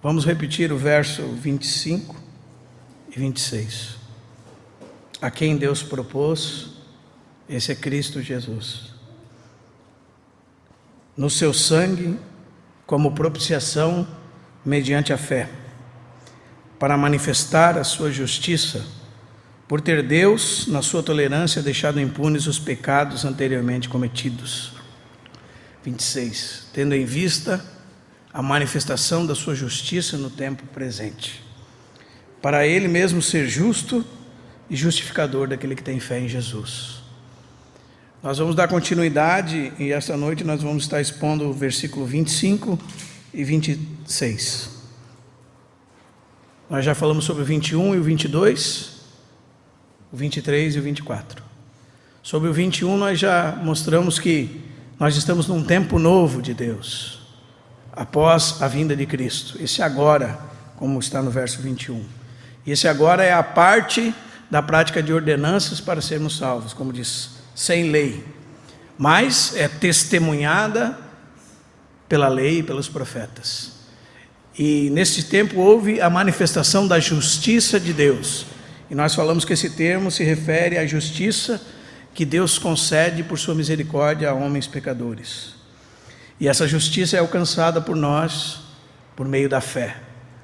Vamos repetir o verso 25 e 26. A quem Deus propôs, esse é Cristo Jesus. No seu sangue, como propiciação mediante a fé, para manifestar a sua justiça, por ter Deus, na sua tolerância, deixado impunes os pecados anteriormente cometidos. 26. Tendo em vista a manifestação da sua justiça no tempo presente, para Ele mesmo ser justo e justificador daquele que tem fé em Jesus. Nós vamos dar continuidade e esta noite nós vamos estar expondo o versículo 25 e 26. Nós já falamos sobre o 21 e o 22, o 23 e o 24. Sobre o 21 nós já mostramos que nós estamos num tempo novo de Deus, após a vinda de Cristo. Esse agora, como está no verso 21. E esse agora é a parte da prática de ordenanças para sermos salvos, como diz, sem lei, mas é testemunhada pela lei e pelos profetas. E nesse tempo houve a manifestação da justiça de Deus, e nós falamos que esse termo se refere à justiça que Deus concede por sua misericórdia a homens pecadores. E essa justiça é alcançada por nós por meio da fé.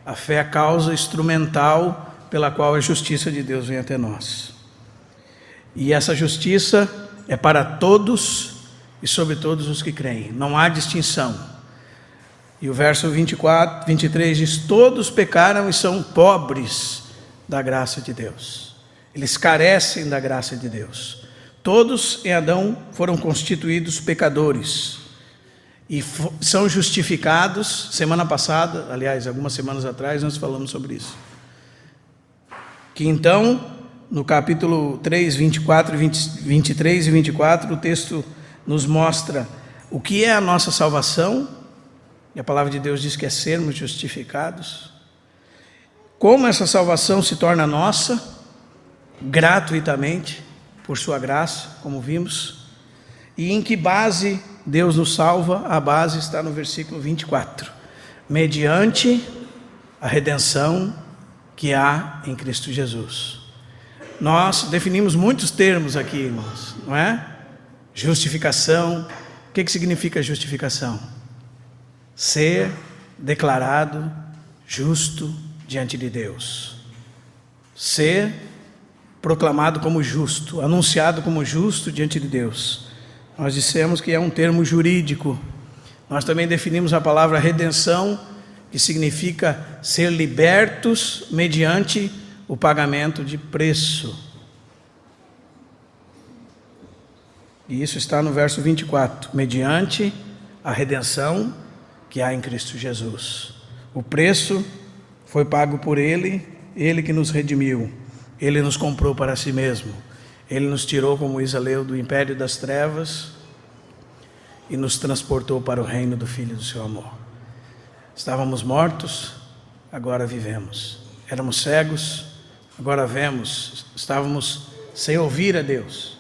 A fé é a causa instrumental pela qual a justiça de Deus vem até nós. E essa justiça é para todos e sobre todos os que creem. Não há distinção. E o verso 24, 23 diz: todos pecaram e são pobres da graça de Deus. Eles carecem da graça de Deus. Todos em Adão foram constituídos pecadores e são justificados. Semana passada, aliás, algumas semanas atrás, nós falamos sobre isso. Que então, no capítulo 3, 24, 23 e 24, o texto nos mostra o que é a nossa salvação, e a palavra de Deus diz que é sermos justificados, como essa salvação se torna nossa, gratuitamente, por sua graça, como vimos, e em que base Deus nos salva. A base está no versículo 24, mediante a redenção que há em Cristo Jesus. Nós definimos muitos termos aqui, irmãos, não é? Justificação. O que significa justificação? Ser declarado justo diante de Deus. Ser proclamado como justo, anunciado como justo diante de Deus. Nós dissemos que é um termo jurídico. Nós também definimos a palavra redenção, que significa ser libertos mediante o pagamento de preço. E isso está no verso 24, mediante a redenção que há em Cristo Jesus. O preço foi pago por Ele, Ele que nos redimiu, Ele nos comprou para si mesmo, Ele nos tirou, como Isa leu, do império das trevas e nos transportou para o reino do Filho do seu amor. Estávamos mortos, agora vivemos. Éramos cegos, agora vemos. Estávamos sem ouvir a Deus,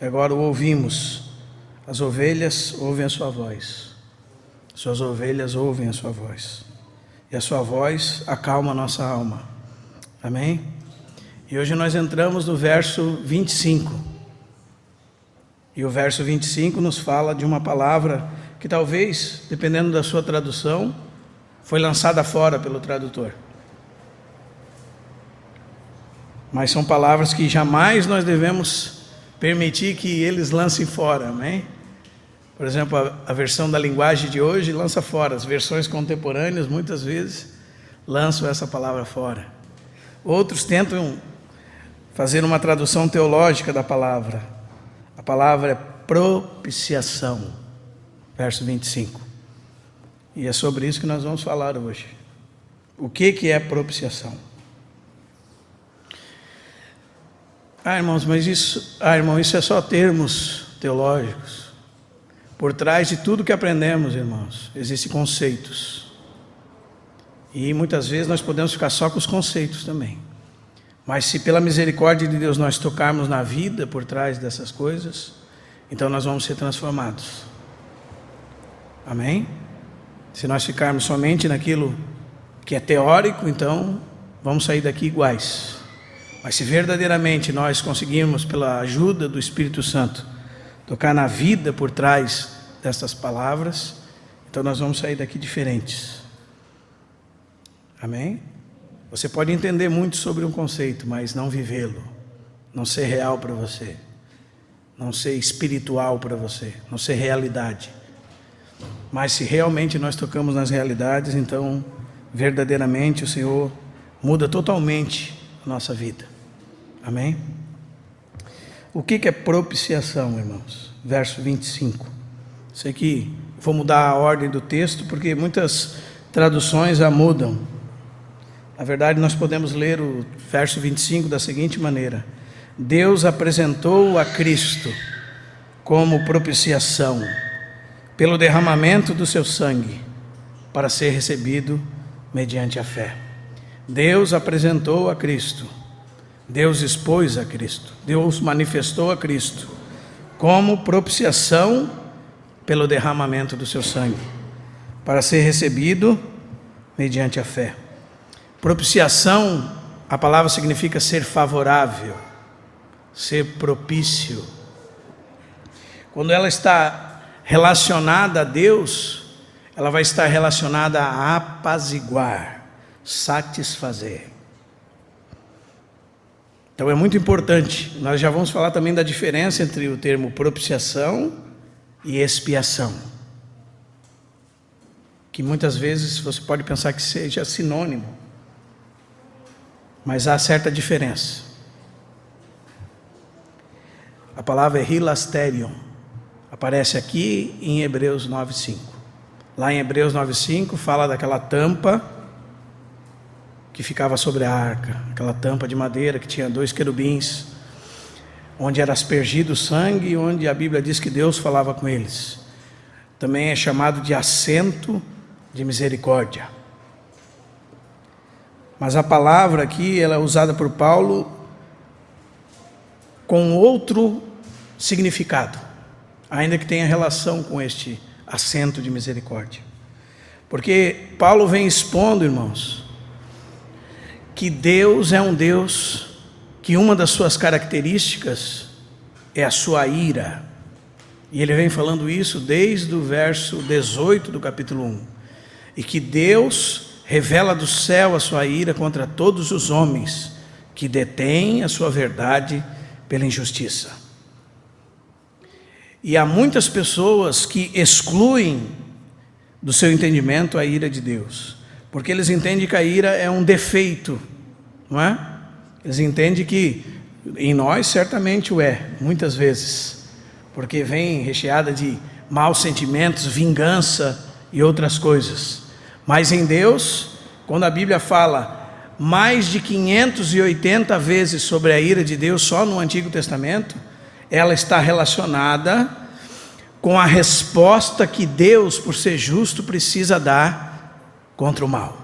agora o ouvimos. As ovelhas ouvem a sua voz. Suas ovelhas ouvem a sua voz. E a sua voz acalma a nossa alma. Amém? E hoje nós entramos no verso 25. E o verso 25 nos fala de uma palavra que talvez, dependendo da sua tradução, foi lançada fora pelo tradutor. Mas são palavras que jamais nós devemos permitir que eles lancem fora, amém? Por exemplo, a versão da linguagem de hoje lança fora. As versões contemporâneas muitas vezes lançam essa palavra fora. Outros tentam fazer uma tradução teológica da palavra. A palavra é propiciação, verso 25. E é sobre isso que nós vamos falar hoje. O que é propiciação? Irmãos, mas isso é só termos teológicos. Por trás de tudo que aprendemos, irmãos, existem conceitos. E muitas vezes nós podemos ficar só com os conceitos também. Mas se pela misericórdia de Deus nós tocarmos na vida por trás dessas coisas, então nós vamos ser transformados. Amém? Se nós ficarmos somente naquilo que é teórico, então vamos sair daqui iguais. Mas se verdadeiramente nós conseguirmos, pela ajuda do Espírito Santo, tocar na vida por trás dessas palavras, então nós vamos sair daqui diferentes. Amém? Você pode entender muito sobre um conceito, mas não vivê-lo, não ser real para você, não ser espiritual para você, não ser realidade. Mas se realmente nós tocamos nas realidades, então verdadeiramente o Senhor muda totalmente a nossa vida. Amém? O que é propiciação, irmãos? Verso 25. Sei que vou mudar a ordem do texto, porque muitas traduções a mudam. Na verdade, nós podemos ler o verso 25 da seguinte maneira: Deus apresentou a Cristo como propiciação, pelo derramamento do seu sangue, para ser recebido mediante a fé. Deus apresentou a Cristo, Deus expôs a Cristo, Deus manifestou a Cristo como propiciação pelo derramamento do seu sangue, para ser recebido mediante a fé. Propiciação, a palavra significa ser favorável, ser propício. Quando ela está relacionada a Deus, ela vai estar relacionada a apaziguar, satisfazer. Então é muito importante. Nós já vamos falar também da diferença entre o termo propiciação e expiação, que muitas vezes você pode pensar que seja sinônimo, mas há certa diferença. A palavra é hilasterion, aparece aqui em Hebreus 9:5. Lá em Hebreus 9:5 fala daquela tampa que ficava sobre a arca, aquela tampa de madeira que tinha 2 querubins, onde era aspergido o sangue e onde a Bíblia diz que Deus falava com eles. Também é chamado de assento de misericórdia. Mas a palavra aqui, ela é usada por Paulo com outro significado, ainda que tenha relação com este assento de misericórdia. Porque Paulo vem expondo, irmãos, que Deus é um Deus que uma das suas características é a sua ira. E ele vem falando isso desde o verso 18 do capítulo 1. E que Deus revela do céu a sua ira contra todos os homens que detêm a sua verdade pela injustiça. E há muitas pessoas que excluem do seu entendimento a ira de Deus, porque eles entendem que a ira é um defeito, não é? Eles entendem que em nós certamente o é, muitas vezes, porque vem recheada de maus sentimentos, vingança e outras coisas. Mas em Deus, quando a Bíblia fala mais de 580 vezes sobre a ira de Deus só no Antigo Testamento, ela está relacionada com a resposta que Deus, por ser justo, precisa dar contra o mal.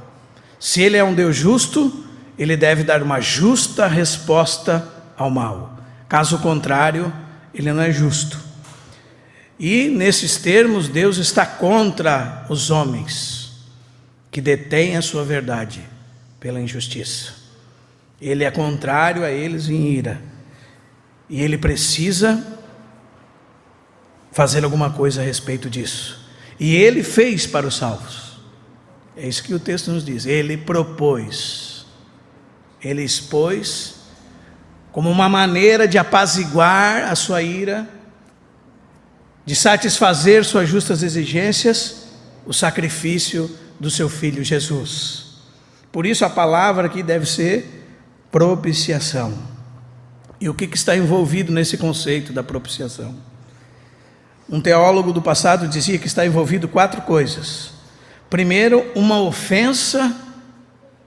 Se Ele é um Deus justo, Ele deve dar uma justa resposta ao mal. Caso contrário, Ele não é justo. E nesses termos, Deus está contra os homens que detêm a sua verdade pela injustiça. Ele é contrário a eles em ira. E Ele precisa fazer alguma coisa a respeito disso. E Ele fez para os salvos. É isso que o texto nos diz. Ele propôs, Ele expôs como uma maneira de apaziguar a sua ira, de satisfazer suas justas exigências, o sacrifício do seu Filho Jesus. Por isso a palavra aqui deve ser propiciação. E o que está envolvido nesse conceito da propiciação? Um teólogo do passado dizia que está envolvido 4 coisas. Primeiro, uma ofensa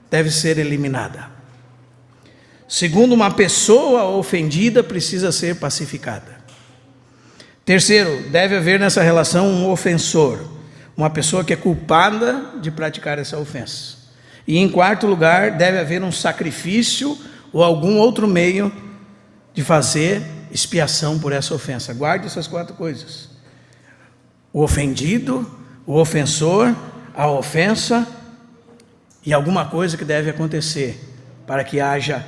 deve ser eliminada. Segundo, uma pessoa ofendida precisa ser pacificada. Terceiro, deve haver nessa relação um ofensor, uma pessoa que é culpada de praticar essa ofensa. E em quarto lugar, deve haver um sacrifício ou algum outro meio de fazer expiação por essa ofensa. Guarde essas 4 coisas: o ofendido, o ofensor, a ofensa e alguma coisa que deve acontecer para que haja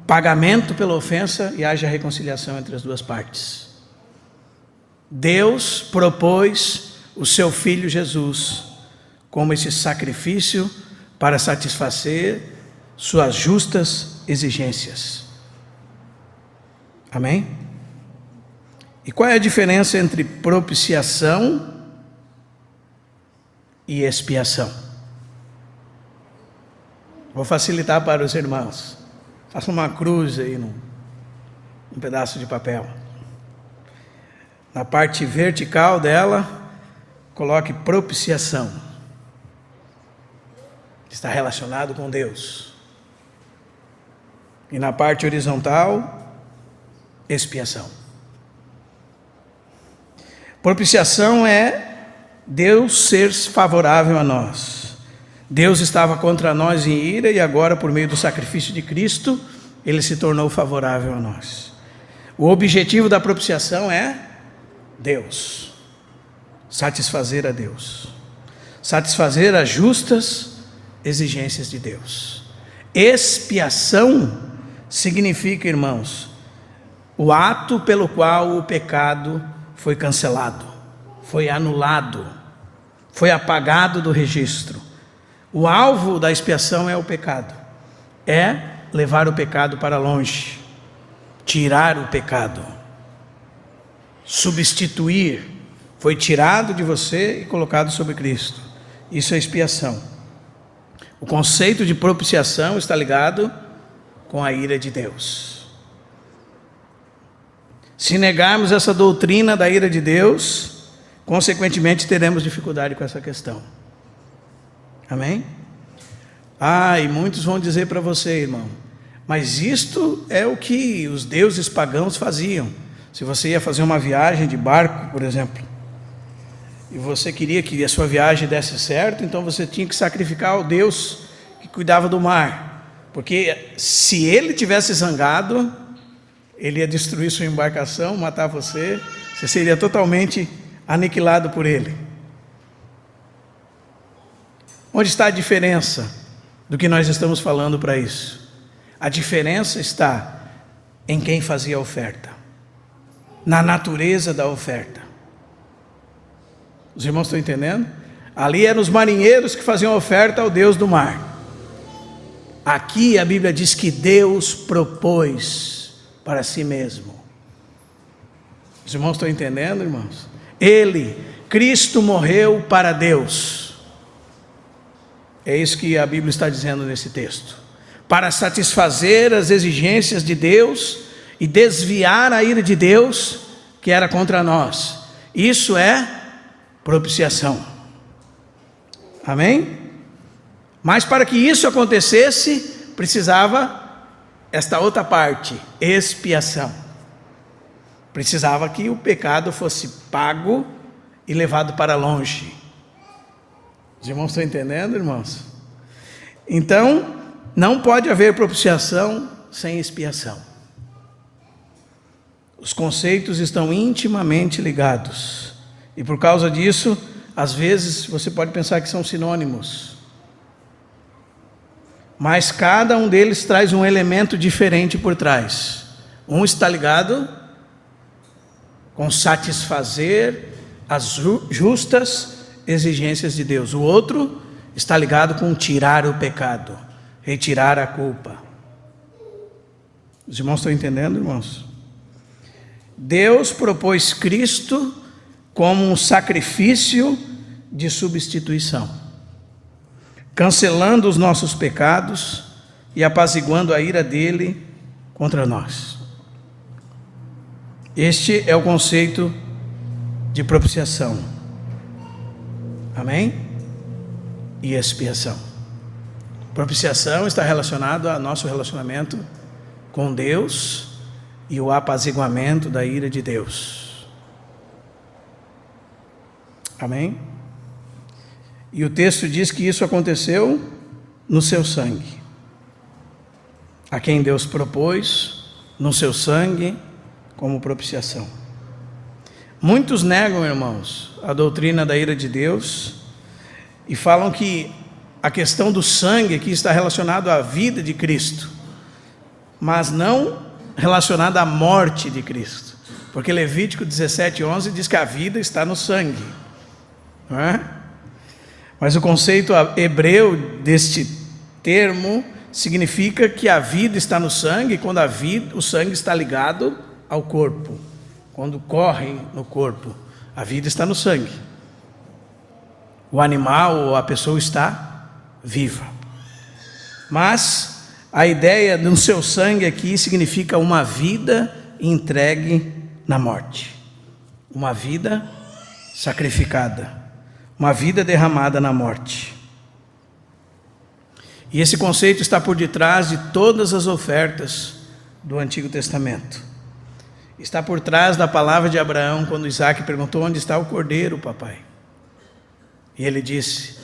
pagamento pela ofensa e haja reconciliação entre as duas partes. Deus propôs o seu Filho Jesus como esse sacrifício para satisfazer suas justas exigências. Amém? E qual é a diferença entre propiciação e expiação? Vou facilitar para os irmãos. Faça uma cruz aí num pedaço de papel. Na parte vertical dela, coloque propiciação. Está relacionado com Deus. E na parte horizontal, expiação. Propiciação é Deus ser favorável a nós. Deus estava contra nós em ira e agora, por meio do sacrifício de Cristo, Ele se tornou favorável a nós. O objetivo da propiciação é Deus. Satisfazer a Deus. Satisfazer as justas exigências de Deus. Expiação significa, irmãos, o ato pelo qual o pecado foi cancelado, foi anulado, foi apagado do registro. O alvo da expiação é o pecado, é levar o pecado para longe, tirar o pecado, substituir, foi tirado de você e colocado sobre Cristo. Isso é expiação. O conceito de propiciação está ligado com a ira de Deus. Se negarmos essa doutrina da ira de Deus, consequentemente teremos dificuldade com essa questão. Amém? E muitos vão dizer para você, irmão, mas isto é o que os deuses pagãos faziam. Se você ia fazer uma viagem de barco, por exemplo, e você queria que a sua viagem desse certo, então você tinha que sacrificar ao Deus que cuidava do mar, porque se ele tivesse zangado, ele ia destruir sua embarcação, matar você seria totalmente aniquilado por ele. Onde está a diferença do que nós estamos falando para isso? A diferença está em quem fazia a oferta, na natureza da oferta. Os irmãos estão entendendo? Ali eram os marinheiros que faziam a oferta ao Deus do mar. Aqui a Bíblia diz que Deus propôs para si mesmo. Os irmãos estão entendendo, irmãos? Cristo morreu para Deus. É isso que a Bíblia está dizendo nesse texto. Para satisfazer as exigências de Deus e desviar a ira de Deus que era contra nós. Isso é propiciação. Amém? Mas para que isso acontecesse, precisava esta outra parte, expiação. Precisava que o pecado fosse pago e levado para longe. Os irmãos estão entendendo, irmãos? Então, não pode haver propiciação sem expiação. Os conceitos estão intimamente ligados. E por causa disso, às vezes você pode pensar que são sinônimos. Mas cada um deles traz um elemento diferente por trás. Um está ligado com satisfazer as justas exigências de Deus. O outro está ligado com tirar o pecado, retirar a culpa. Os irmãos estão entendendo, irmãos? Deus propôs Cristo como um sacrifício de substituição, cancelando os nossos pecados e apaziguando a ira dele contra nós. Este é o conceito de propiciação. Amém? E expiação. Propiciação está relacionado ao nosso relacionamento com Deus e o apaziguamento da ira de Deus. Amém? E o texto diz que isso aconteceu no seu sangue, a quem Deus propôs no seu sangue como propiciação. Muitos negam, irmãos, a doutrina da ira de Deus e falam que a questão do sangue aqui está relacionado à vida de Cristo, mas não relacionada à morte de Cristo, porque Levítico 17:11 diz que a vida está no sangue, não é? Mas o conceito hebreu deste termo significa que a vida está no sangue, quando o sangue está ligado ao corpo, quando corre no corpo, a vida está no sangue. O animal ou a pessoa está viva. Mas a ideia do seu sangue aqui significa uma vida entregue na morte, uma vida sacrificada, uma vida derramada na morte. E esse conceito está por detrás de todas as ofertas do Antigo Testamento. Está por trás da palavra de Abraão, quando Isaac perguntou: onde está o cordeiro, papai? E ele disse: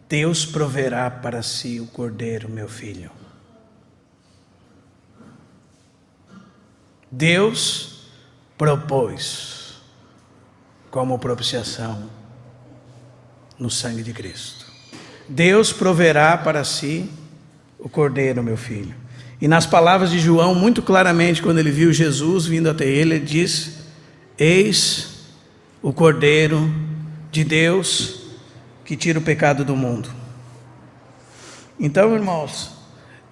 Deus proverá para si o cordeiro, meu filho. Deus propôs como propiciação no sangue de Cristo. Deus proverá para si o cordeiro, meu filho. E nas palavras de João, muito claramente, quando ele viu Jesus vindo até ele, ele disse: eis o cordeiro de Deus que tira o pecado do mundo. Então, irmãos,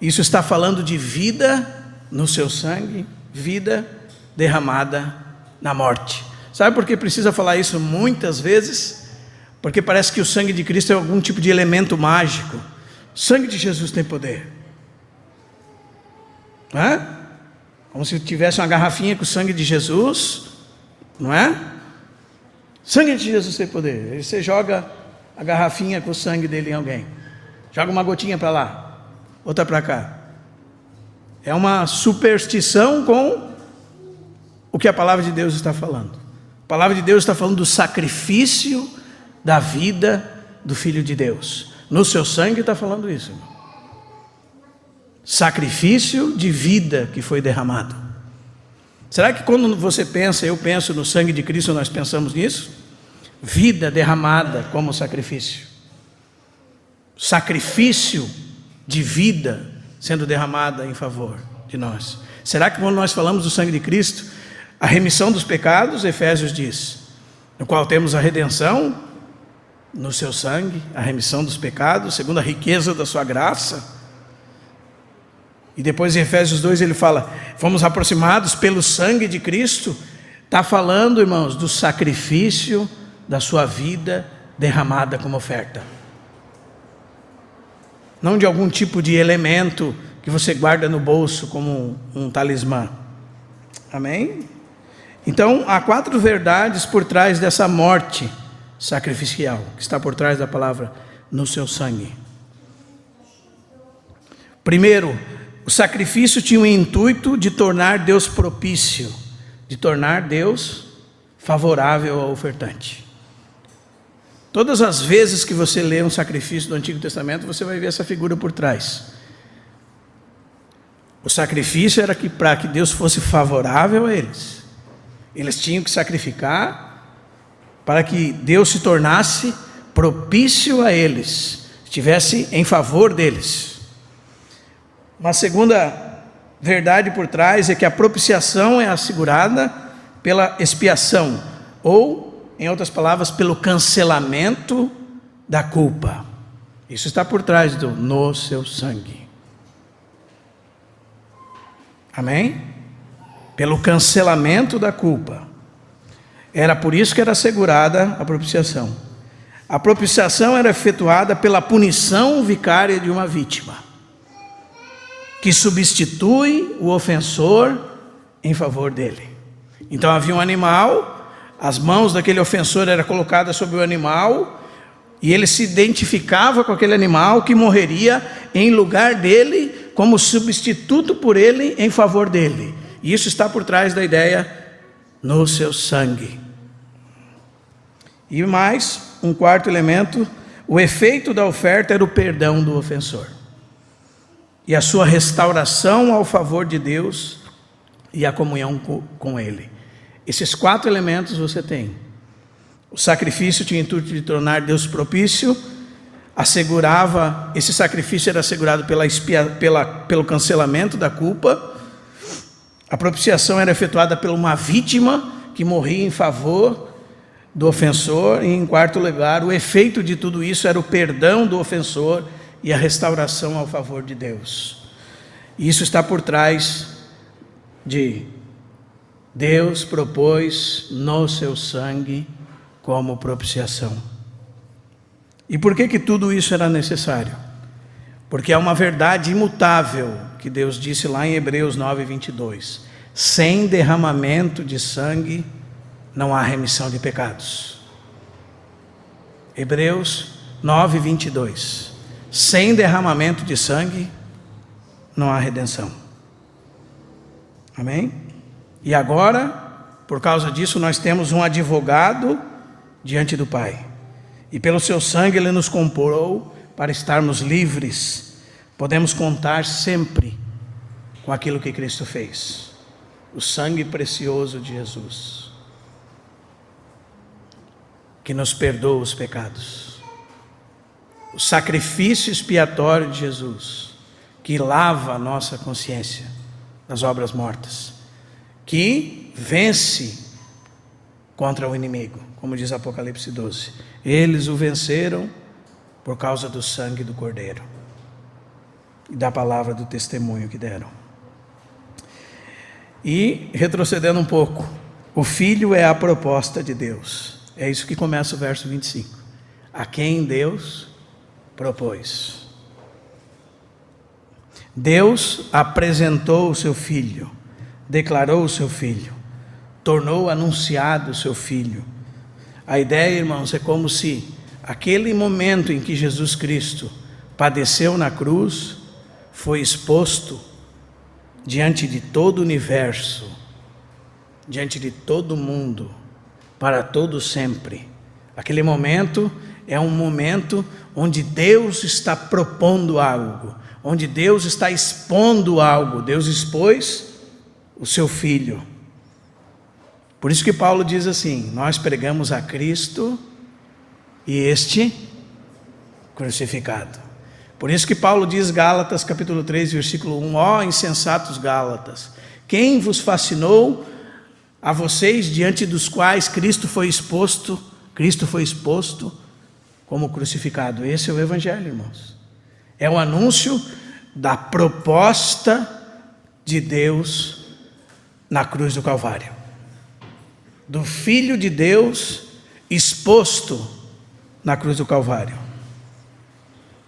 isso está falando de vida no seu sangue, vida derramada na morte. Sabe por que precisa falar isso muitas vezes? Porque parece que o sangue de Cristo é algum tipo de elemento mágico. O sangue de Jesus tem poder. Não é? Como se tivesse uma garrafinha com o sangue de Jesus, não é? Sangue de Jesus tem poder. Aí você joga a garrafinha com o sangue dele em alguém, joga uma gotinha para lá, outra para cá. É uma superstição com o que a palavra de Deus está falando. A palavra de Deus está falando do sacrifício da vida do Filho de Deus. No seu sangue está falando isso, irmão. Sacrifício de vida que foi derramado. Será que quando você pensa, eu penso no sangue de Cristo, nós pensamos nisso? Vida derramada como sacrifício. Sacrifício de vida sendo derramada em favor de nós. Será que quando nós falamos do sangue de Cristo, a remissão dos pecados, Efésios diz, no qual temos a redenção no seu sangue, a remissão dos pecados, segundo a riqueza da sua graça. E depois em Efésios 2 ele fala, fomos aproximados pelo sangue de Cristo. Está falando, irmãos, do sacrifício da sua vida derramada como oferta, não de algum tipo de elemento que você guarda no bolso como um talismã. Amém? Então há 4 verdades por trás dessa morte sacrificial, que está por trás da palavra no seu sangue. Primeiro, o sacrifício tinha o intuito de tornar Deus propício, de tornar Deus favorável ao ofertante. Todas as vezes que você lê um sacrifício do Antigo Testamento, você vai ver essa figura por trás. O sacrifício era para que Deus fosse favorável a eles. Eles tinham que sacrificar para que Deus se tornasse propício a eles, estivesse em favor deles. Uma segunda verdade por trás é que a propiciação é assegurada pela expiação, ou, em outras palavras, pelo cancelamento da culpa. Isso está por trás do no seu sangue. Amém? Pelo cancelamento da culpa. Era por isso que era assegurada a propiciação. A propiciação era efetuada pela punição vicária de uma vítima, que substitui o ofensor em favor dele. Então havia um animal, as mãos daquele ofensor eram colocadas sobre o animal, e ele se identificava com aquele animal que morreria em lugar dele, como substituto por ele em favor dele. E isso está por trás da ideia no seu sangue. E mais, um quarto elemento, o efeito da oferta era o perdão do ofensor e a sua restauração ao favor de Deus e a comunhão com ele. Esses 4 elementos você tem. O sacrifício tinha o intuito de tornar Deus propício, esse sacrifício era assegurado pelo cancelamento da culpa. A propiciação era efetuada por uma vítima que morria em favor do ofensor. E em quarto lugar, o efeito de tudo isso era o perdão do ofensor e a restauração ao favor de Deus. Isso está por trás de Deus propôs no seu sangue como propiciação. E por que tudo isso era necessário? Porque é uma verdade imutável que Deus disse lá em Hebreus 9:22. Sem derramamento de sangue não há remissão de pecados. Hebreus 9:22. Sem derramamento de sangue não há redenção. Amém? E agora, por causa disso, nós temos um advogado diante do Pai. E pelo seu sangue Ele nos comprou para estarmos livres. Podemos contar sempre com aquilo que Cristo fez. O sangue precioso de Jesus, que nos perdoa os pecados. O sacrifício expiatório de Jesus, que lava a nossa consciência das obras mortas, que vence contra o inimigo, como diz Apocalipse 12. Eles o venceram por causa do sangue do Cordeiro e da palavra do testemunho que deram. E, retrocedendo um pouco, o Filho é a proposta de Deus. É isso que começa o verso 25. A quem Deus propôs. Deus apresentou o seu Filho, declarou o seu Filho, tornou anunciado o seu Filho. A ideia, irmãos, é como se aquele momento em que Jesus Cristo padeceu na cruz foi exposto diante de todo o universo, diante de todo mundo, para todo sempre. Aquele momento é um momento onde Deus está propondo algo, onde Deus está expondo algo. Deus expôs o seu Filho. Por isso que Paulo diz assim: nós pregamos a Cristo e este crucificado. Por isso que Paulo diz, Gálatas capítulo 3, versículo 1, ó insensatos Gálatas, quem vos fascinou a vocês diante dos quais Cristo foi exposto como crucificado? Esse é o Evangelho, irmãos. É o anúncio da proposta de Deus na cruz do Calvário, do Filho de Deus exposto na cruz do Calvário.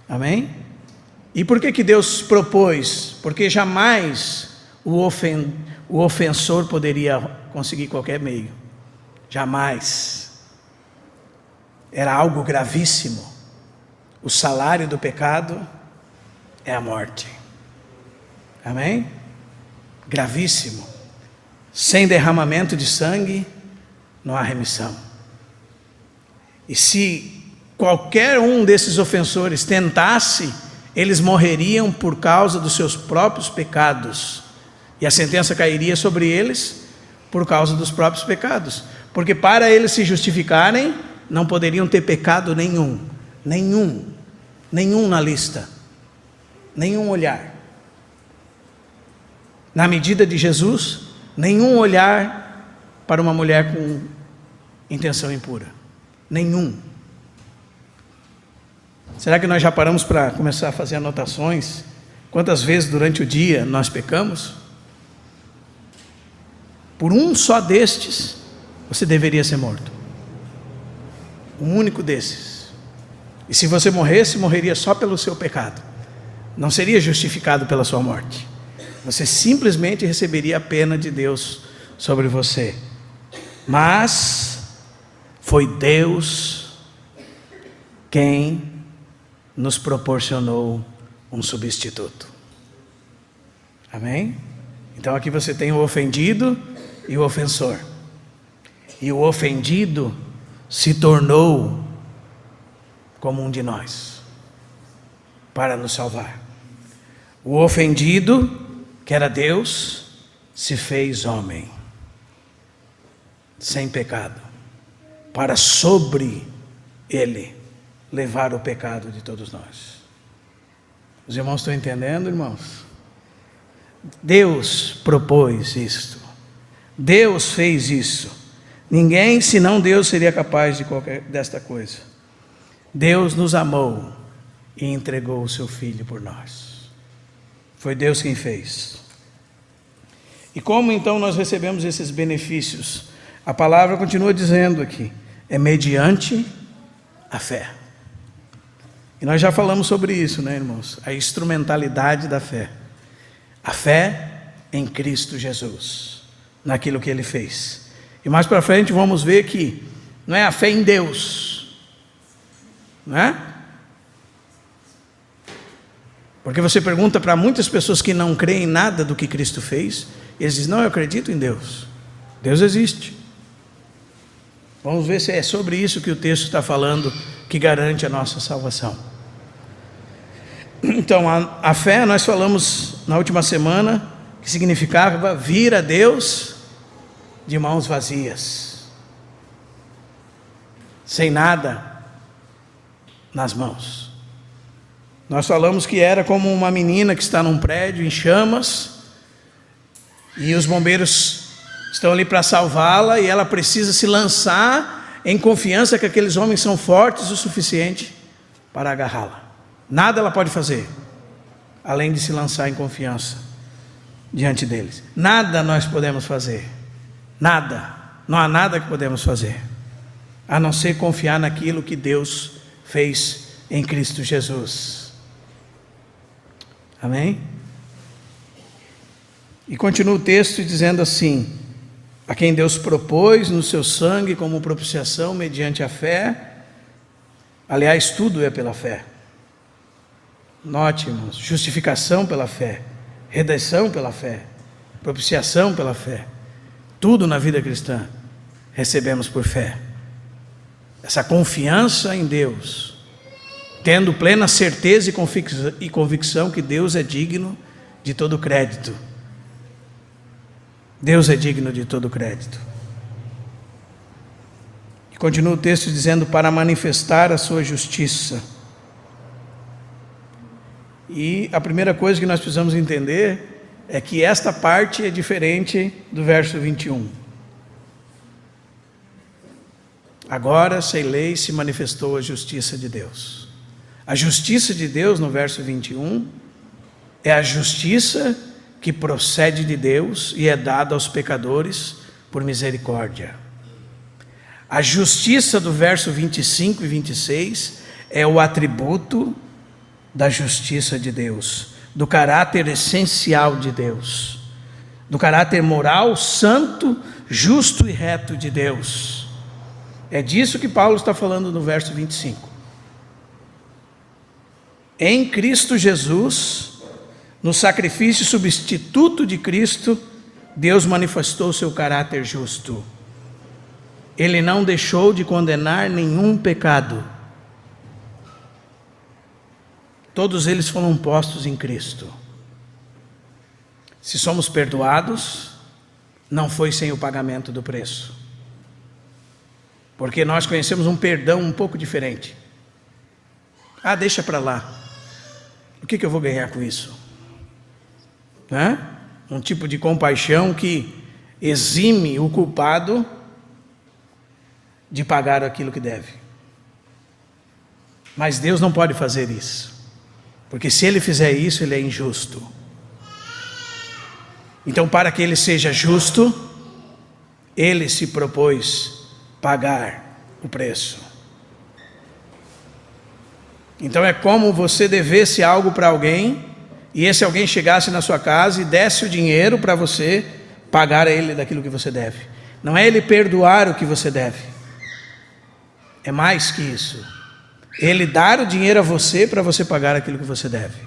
Amém? E por que Deus propôs? Porque jamais o ofensor poderia conseguir qualquer meio. Jamais. Era algo gravíssimo. O salário do pecado é a morte. Amém? Gravíssimo. Sem derramamento de sangue não há remissão. E se qualquer um desses ofensores tentasse, eles morreriam por causa dos seus próprios pecados, e a sentença cairia sobre eles por causa dos próprios pecados, porque para eles se justificarem, não poderiam ter pecado nenhum na lista, nenhum olhar. Na medida de Jesus, nenhum olhar para uma mulher com intenção impura, nenhum. Será que nós já paramos para começar a fazer anotações? Quantas vezes durante o dia nós pecamos? Por um só destes, você deveria ser morto. Um único desses. E se você morresse, morreria só pelo seu pecado. Não seria justificado pela sua morte. Você simplesmente receberia a pena de Deus sobre você. Mas foi Deus quem nos proporcionou um substituto. Amém? Então aqui você tem o ofendido e o ofensor. E o ofendido se tornou como um de nós, para nos salvar. O ofendido, que era Deus, se fez homem, sem pecado, para sobre ele levar o pecado de todos nós. Os irmãos estão entendendo, irmãos? Deus propôs isto. Deus fez isso. Ninguém, senão Deus, seria capaz desta coisa. Deus nos amou e entregou o seu Filho por nós. Foi Deus quem fez. E como então nós recebemos esses benefícios? A palavra continua dizendo aqui, é mediante a fé. E nós já falamos sobre isso, né, irmãos? A instrumentalidade da fé. A fé em Cristo Jesus, naquilo que Ele fez. E mais para frente vamos ver que não é a fé em Deus, não é? Porque você pergunta para muitas pessoas que não creem em nada do que Cristo fez, e eles dizem, não, eu acredito em Deus. Deus existe. Vamos ver se é sobre isso que o texto está falando, que garante a nossa salvação. Então, a fé, nós falamos na última semana, que significava vir a Deus de mãos vazias, sem nada nas mãos. Nós falamos que era como uma menina que está num prédio em chamas, e os bombeiros estão ali para salvá-la, e ela precisa se lançar em confiança que aqueles homens são fortes o suficiente para agarrá-la. Nada ela pode fazer, além de se lançar em confiança diante deles. Nada nós podemos fazer, nada, não há nada que podemos fazer, a não ser confiar naquilo que Deus fez em Cristo Jesus. Amém? E continua o texto dizendo assim, a quem Deus propôs no seu sangue como propiciação mediante a fé, aliás, tudo é pela fé. Note, irmãos, justificação pela fé, redenção pela fé, propiciação pela fé, tudo na vida cristã recebemos por fé. Essa confiança em Deus, tendo plena certeza e convicção que Deus é digno de todo crédito. Deus é digno de todo crédito. E continua o texto dizendo, para manifestar a sua justiça. E a primeira coisa que nós precisamos entender é que esta parte é diferente do verso 21. Agora, sem lei, se manifestou a justiça de Deus. A justiça de Deus, no verso 21, é a justiça que procede de Deus e é dada aos pecadores por misericórdia. A justiça do verso 25 e 26 é o atributo da justiça de Deus, do caráter essencial de Deus, do caráter moral, santo, justo e reto de Deus. É disso que Paulo está falando no verso 25. Em Cristo Jesus, no sacrifício substituto de Cristo, Deus manifestou seu caráter justo. Ele não deixou de condenar nenhum pecado. Todos eles foram postos em Cristo. Se somos perdoados, não foi sem o pagamento do preço. Porque nós conhecemos um perdão um pouco diferente. Ah, deixa para lá. O que eu vou ganhar com isso? Um tipo de compaixão que exime o culpado de pagar aquilo que deve. Mas Deus não pode fazer isso. Porque se Ele fizer isso, Ele é injusto. Então, para que Ele seja justo, Ele se propôs pagar o preço. Então é como você devesse algo para alguém, e esse alguém chegasse na sua casa e desse o dinheiro para você pagar a ele daquilo que você deve. Não é Ele perdoar o que você deve, é mais que isso. Ele dar o dinheiro a você para você pagar aquilo que você deve.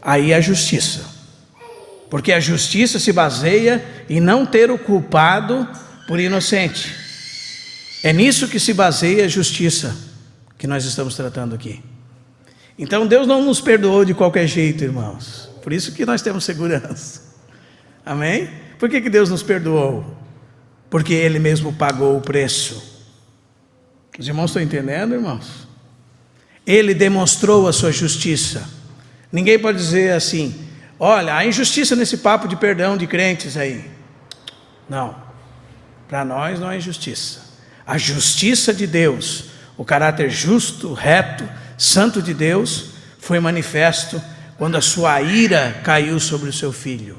Aí é a justiça. Porque a justiça se baseia em não ter o culpado por inocente. É nisso que se baseia a justiça que nós estamos tratando aqui. Então Deus não nos perdoou de qualquer jeito, irmãos. Por isso que nós temos segurança. Amém? Por que Deus nos perdoou? Porque Ele mesmo pagou o preço. Os irmãos estão entendendo, irmãos? Ele demonstrou a sua justiça. Ninguém pode dizer assim: olha, há injustiça nesse papo de perdão de crentes aí. Não, para nós não é injustiça. A justiça de Deus, o caráter justo, reto, santo de Deus, foi manifesto quando a sua ira caiu sobre o seu Filho.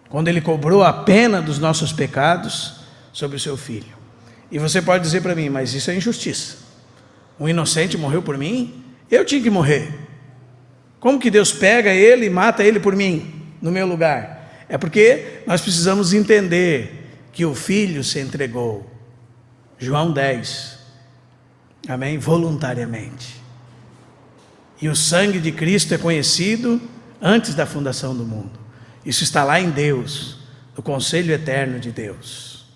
Quando Ele cobrou a pena dos nossos pecados sobre o seu Filho. E você pode dizer para mim: mas isso é injustiça. Um inocente morreu por mim, eu tinha que morrer. Como que Deus pega ele e mata ele por mim, no meu lugar? É porque nós precisamos entender que o Filho se entregou. João 10, amém? Voluntariamente. E o sangue de Cristo é conhecido antes da fundação do mundo. Isso está lá em Deus, no conselho eterno de Deus.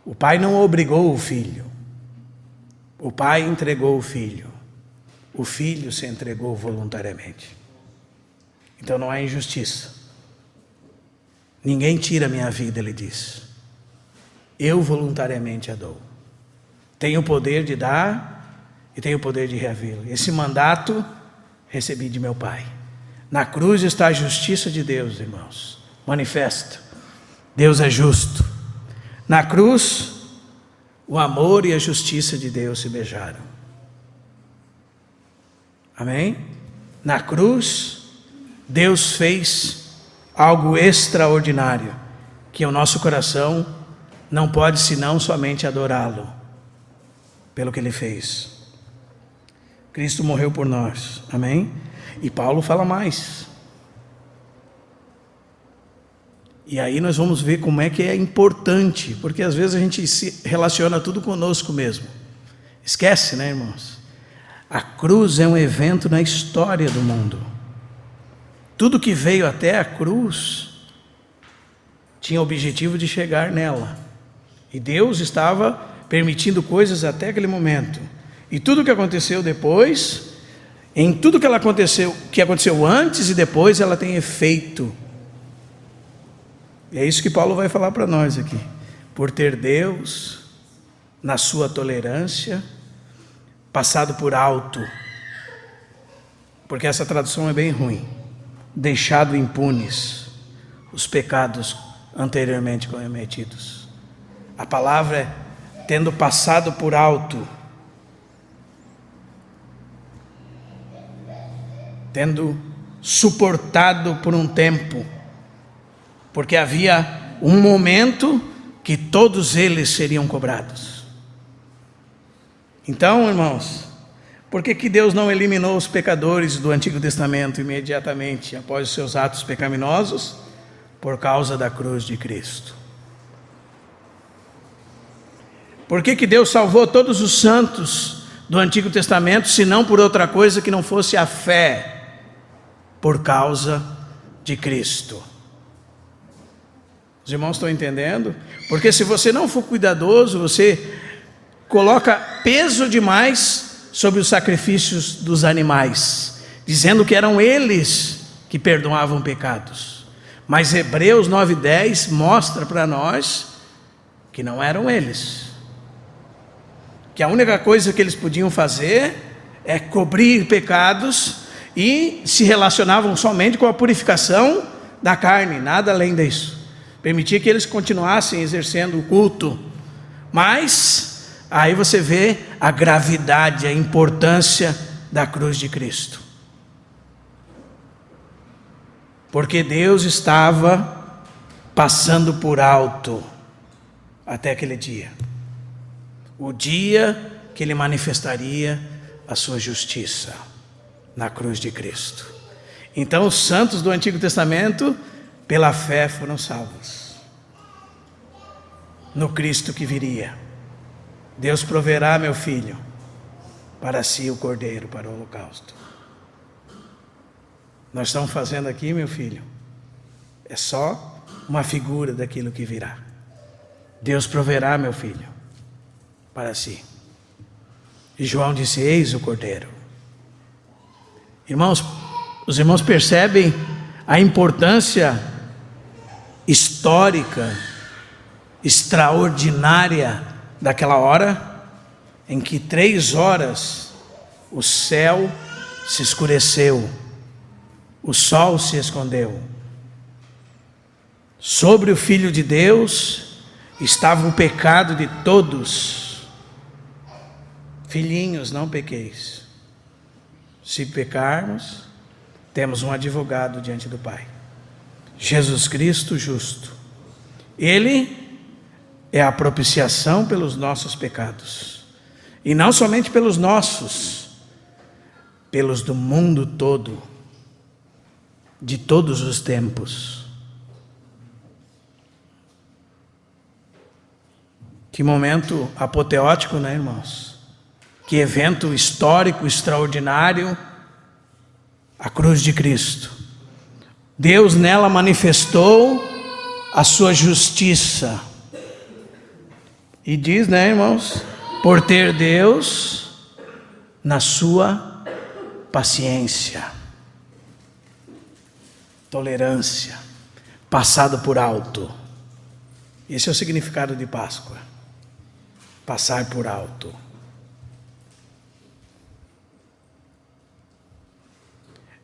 O Pai não obrigou o Filho. O Pai entregou o Filho. O Filho se entregou voluntariamente. Então não há injustiça. Ninguém tira a minha vida, Ele diz. Eu voluntariamente a dou. Tenho o poder de dar e tenho o poder de reavê-lo. Esse mandato recebi de meu Pai. Na cruz está a justiça de Deus, irmãos. Manifesta. Deus é justo. Na cruz, o amor e a justiça de Deus se beijaram. Amém? Na cruz, Deus fez algo extraordinário, que o nosso coração não pode senão somente adorá-lo, pelo que Ele fez. Cristo morreu por nós, amém? E Paulo fala mais. E aí nós vamos ver como é que é importante, porque às vezes a gente se relaciona tudo conosco mesmo. Esquece, né, irmãos? A cruz é um evento na história do mundo. Tudo que veio até a cruz tinha o objetivo de chegar nela. E Deus estava permitindo coisas até aquele momento. E tudo que aconteceu depois, em tudo que aconteceu antes e depois, ela tem efeito. E é isso que Paulo vai falar para nós aqui. Por ter Deus, na sua tolerância, passado por alto, porque essa tradução é bem ruim, deixado impunes os pecados anteriormente cometidos. A palavra é tendo passado por alto, tendo suportado por um tempo, porque havia um momento que todos eles seriam cobrados. Então, irmãos, por que Deus não eliminou os pecadores do Antigo Testamento imediatamente após os seus atos pecaminosos? Por causa da cruz de Cristo. Por que Deus salvou todos os santos do Antigo Testamento, se não por outra coisa que não fosse a fé? Por causa de Cristo. Os irmãos estão entendendo? Porque se você não for cuidadoso, você coloca peso demais sobre os sacrifícios dos animais, dizendo que eram eles que perdoavam pecados. Mas Hebreus 9:10 mostra para nós que não eram eles. Que a única coisa que eles podiam fazer é cobrir pecados e se relacionavam somente com a purificação da carne, nada além disso. Permitia que eles continuassem exercendo o culto. Mas aí você vê a gravidade, a importância da cruz de Cristo. Porque Deus estava passando por alto até aquele dia. O dia que Ele manifestaria a sua justiça na cruz de Cristo. Então os santos do Antigo Testamento, pela fé, foram salvos no Cristo que viria. Deus proverá, meu filho, para si o cordeiro para o holocausto. Nós estamos fazendo aqui, meu filho, é só uma figura daquilo que virá. Deus proverá, meu filho, para si. E João disse: eis o cordeiro. Irmãos, os irmãos percebem a importância histórica, extraordinária daquela hora? em que 3 horas o céu se escureceu, o sol se escondeu. Sobre o Filho de Deus estava o pecado de todos. Filhinhos, não pequeis. Se pecarmos, temos um advogado diante do Pai, Jesus Cristo justo. Ele é a propiciação pelos nossos pecados, e não somente pelos nossos, pelos do mundo todo, de todos os tempos. Que momento apoteótico, né, irmãos? Que evento histórico, extraordinário, a cruz de Cristo. Deus nela manifestou a sua justiça. E diz, né, irmãos? Por ter Deus na sua paciência, tolerância, passado por alto. Esse é o significado de Páscoa. Passar por alto.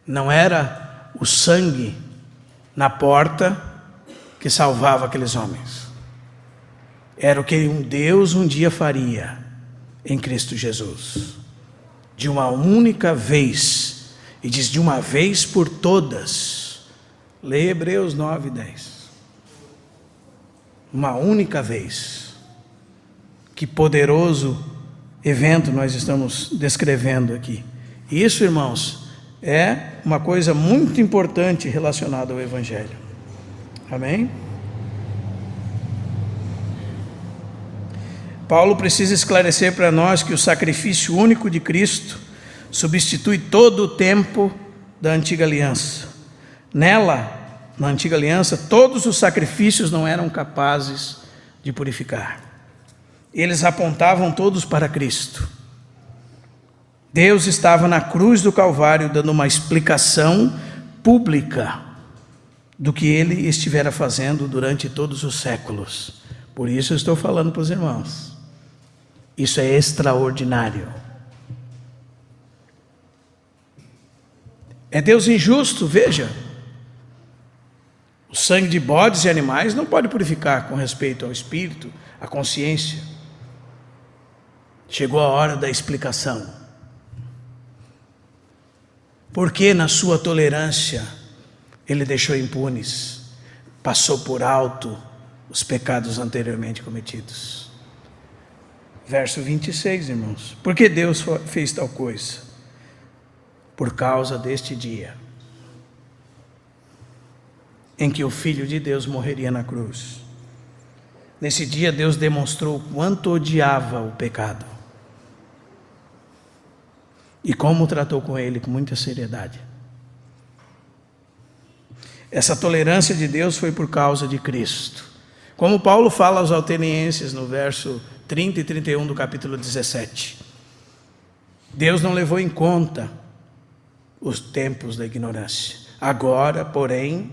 Não era o sangue na porta que salvava aqueles homens. Era o que um Deus um dia faria em Cristo Jesus. De uma única vez. E diz de uma vez por todas. Leia Hebreus 9:10. Uma única vez. Que poderoso evento nós estamos descrevendo aqui. Isso, irmãos, é uma coisa muito importante relacionada ao Evangelho. Amém? Paulo precisa esclarecer para nós que o sacrifício único de Cristo substitui todo o tempo da antiga aliança. Nela, na antiga aliança, todos os sacrifícios não eram capazes de purificar. Eles apontavam todos para Cristo. Deus estava na cruz do Calvário dando uma explicação pública do que Ele estivera fazendo durante todos os séculos. Por isso eu estou falando para os irmãos. Isso é extraordinário. É Deus injusto, veja. O sangue de bodes e animais não pode purificar com respeito ao espírito, à consciência. Chegou a hora da explicação. Porque na sua tolerância Ele deixou impunes, passou por alto os pecados anteriormente cometidos. Verso 26, irmãos. Por que Deus fez tal coisa? Por causa deste dia em que o Filho de Deus morreria na cruz. Nesse dia Deus demonstrou o quanto odiava o pecado e como tratou com ele com muita seriedade. Essa tolerância de Deus foi por causa de Cristo. Como Paulo fala aos atenienses no verso 30 e 31 do capítulo 17. Deus não levou em conta os tempos da ignorância. Agora, porém,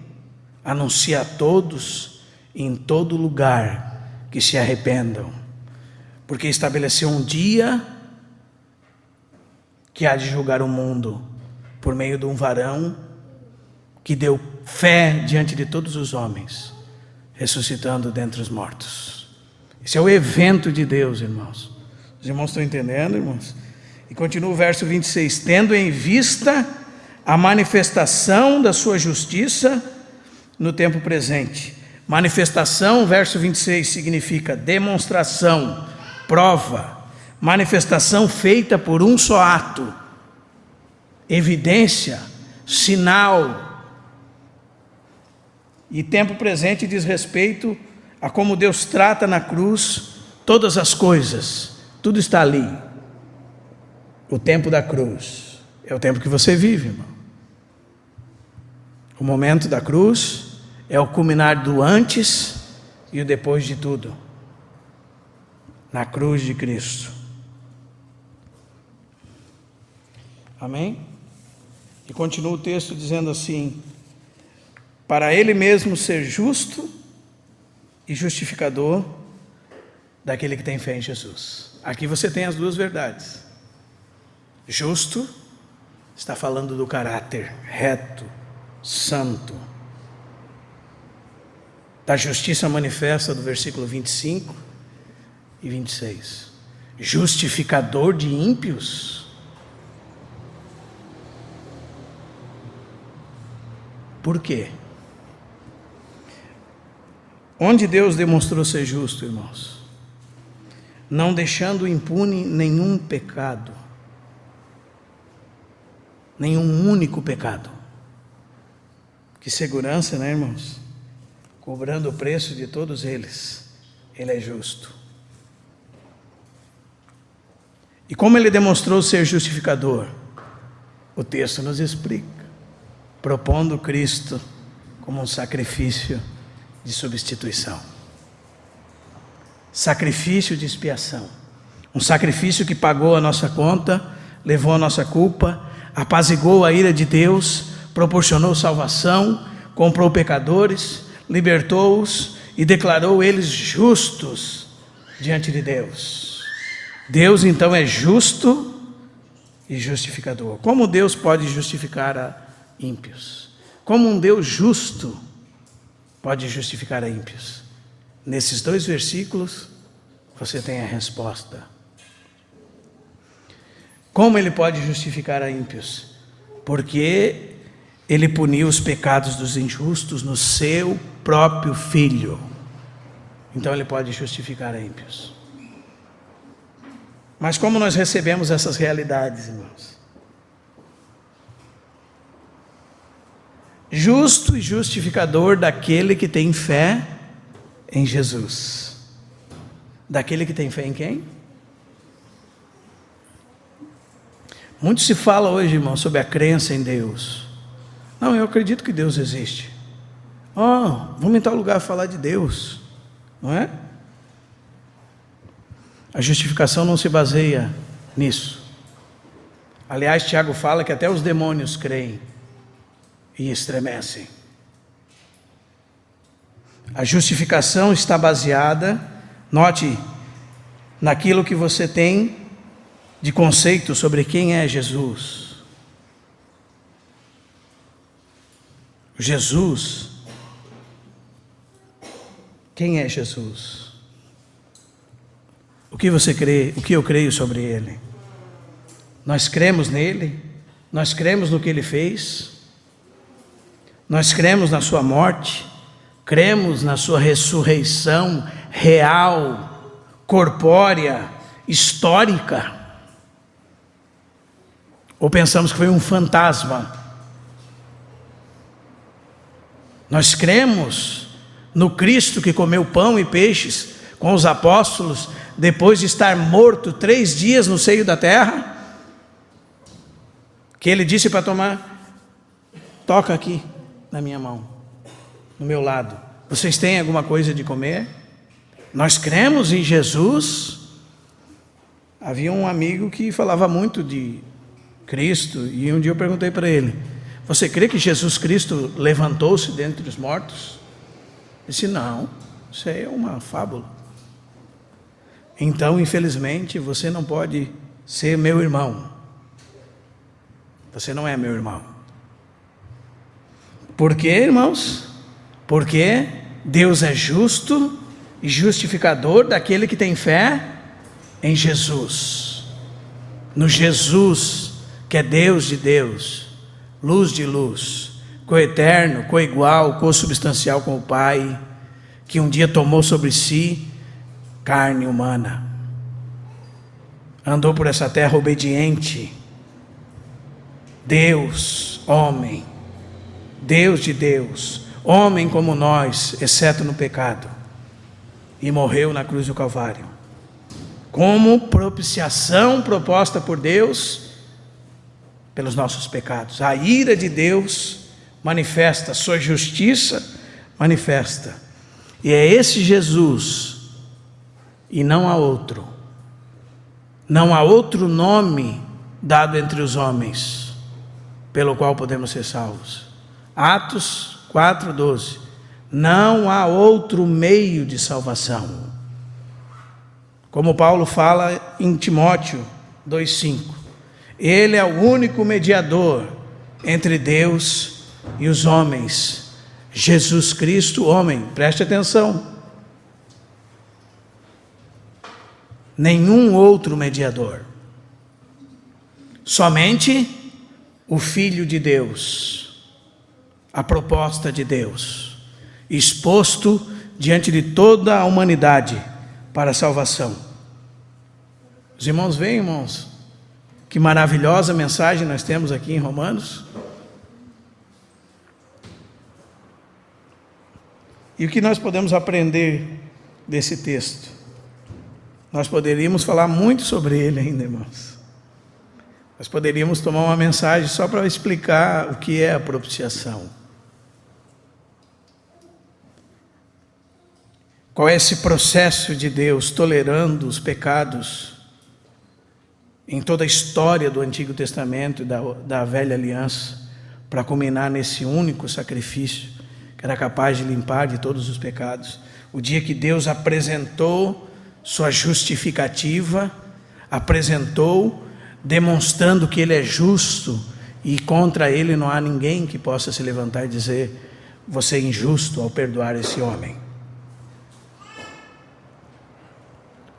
anuncia a todos em todo lugar que se arrependam, porque estabeleceu um dia que há de julgar o mundo por meio de um varão que deu fé diante de todos os homens, ressuscitando dentre os mortos. Esse é o evento de Deus, irmãos. Os irmãos estão entendendo, irmãos? E continua o verso 26, tendo em vista a manifestação da sua justiça no tempo presente. Manifestação, verso 26, significa demonstração, prova, manifestação feita por um só ato, evidência, sinal. E tempo presente diz respeito a como Deus trata na cruz todas as coisas, tudo está ali. O tempo da cruz é o tempo que você vive, irmão. O momento da cruz é o culminar do antes e o depois de tudo, na cruz de Cristo. Amém? E continua o texto dizendo assim: para Ele mesmo ser justo e justificador daquele que tem fé em Jesus. Aqui você tem as duas verdades. Justo está falando do caráter reto, santo, da justiça manifesta do versículo 25 e 26. Justificador de ímpios. Por quê? Onde Deus demonstrou ser justo, irmãos? Não deixando impune nenhum pecado, nenhum único pecado. Que segurança, né, irmãos? Cobrando o preço de todos eles, Ele é justo. E como Ele demonstrou ser justificador? O texto nos explica, propondo Cristo como um sacrifício de substituição, sacrifício de expiação, um sacrifício que pagou a nossa conta, levou a nossa culpa, apaziguou a ira de Deus, proporcionou salvação, comprou pecadores, libertou-os e declarou eles justos diante de Deus. Deus então é justo e justificador. Como Deus pode justificar a ímpios? Como um Deus justo pode justificar a ímpios? Nesses dois versículos você tem a resposta. Como Ele pode justificar a ímpios? Porque Ele puniu os pecados dos injustos no seu próprio Filho. Então Ele pode justificar a ímpios. Mas como nós recebemos essas realidades, irmãos? Justo e justificador daquele que tem fé em Jesus. Daquele que tem fé em quem? Muito se fala hoje, irmão, sobre a crença em Deus. Não, eu acredito que Deus existe. Vamos em tal lugar falar de Deus, não é? A justificação não se baseia nisso. Aliás, Tiago fala que até os demônios creem e estremecem. A justificação está baseada, note, naquilo que você tem de conceito sobre quem é Jesus. Jesus. Quem é Jesus? O que você crê, o que eu creio sobre Ele? Nós cremos nele, nós cremos no que Ele fez, nós cremos na sua morte, cremos na sua ressurreição real, corpórea, histórica, ou pensamos que foi um fantasma? Nós cremos no Cristo que comeu pão e peixes com os apóstolos, depois de estar morto 3 dias no seio da terra, que Ele disse para tomar: toca aqui na minha mão, no meu lado, vocês têm alguma coisa de comer? Nós cremos em Jesus. Havia um amigo que falava muito de Cristo, e um dia eu perguntei para ele: você crê que Jesus Cristo levantou-se dentre os mortos? Ele disse: não, isso aí é uma fábula. Então, infelizmente, você não pode ser meu irmão. Você não é meu irmão. Por quê, irmãos? Porque Deus é justo e justificador daquele que tem fé em Jesus. No Jesus, que é Deus de Deus, luz de luz, coeterno, coigual, consubstancial com o Pai, que um dia tomou sobre si carne humana, andou por essa terra obediente, Deus, homem, Deus de Deus, homem como nós, exceto no pecado, e morreu na cruz do Calvário, como propiciação proposta por Deus pelos nossos pecados. A ira de Deus manifesta, a sua justiça manifesta, e é esse Jesus, e não há outro, não há outro nome dado entre os homens pelo qual podemos ser salvos. Atos 4:12, não há outro meio de salvação Como Paulo fala em Timóteo 2,5. Ele é o único mediador entre Deus e os homens, Jesus Cristo, homem. Preste atenção. Nenhum outro mediador. Somente o Filho de Deus, a proposta de Deus, exposto diante de toda a humanidade para a salvação. Os irmãos veem, irmãos, que maravilhosa mensagem nós temos aqui em Romanos. E o que nós podemos aprender desse texto? Nós poderíamos falar muito sobre ele ainda, irmãos. Nós poderíamos tomar uma mensagem só para explicar o que é a propiciação. Qual é esse processo de Deus tolerando os pecados em toda a história do Antigo Testamento e da Velha Aliança, para culminar nesse único sacrifício que era capaz de limpar de todos os pecados. O dia que Deus apresentou sua justificativa, apresentou, demonstrando que Ele é justo e contra Ele não há ninguém que possa se levantar e dizer: você é injusto ao perdoar esse homem.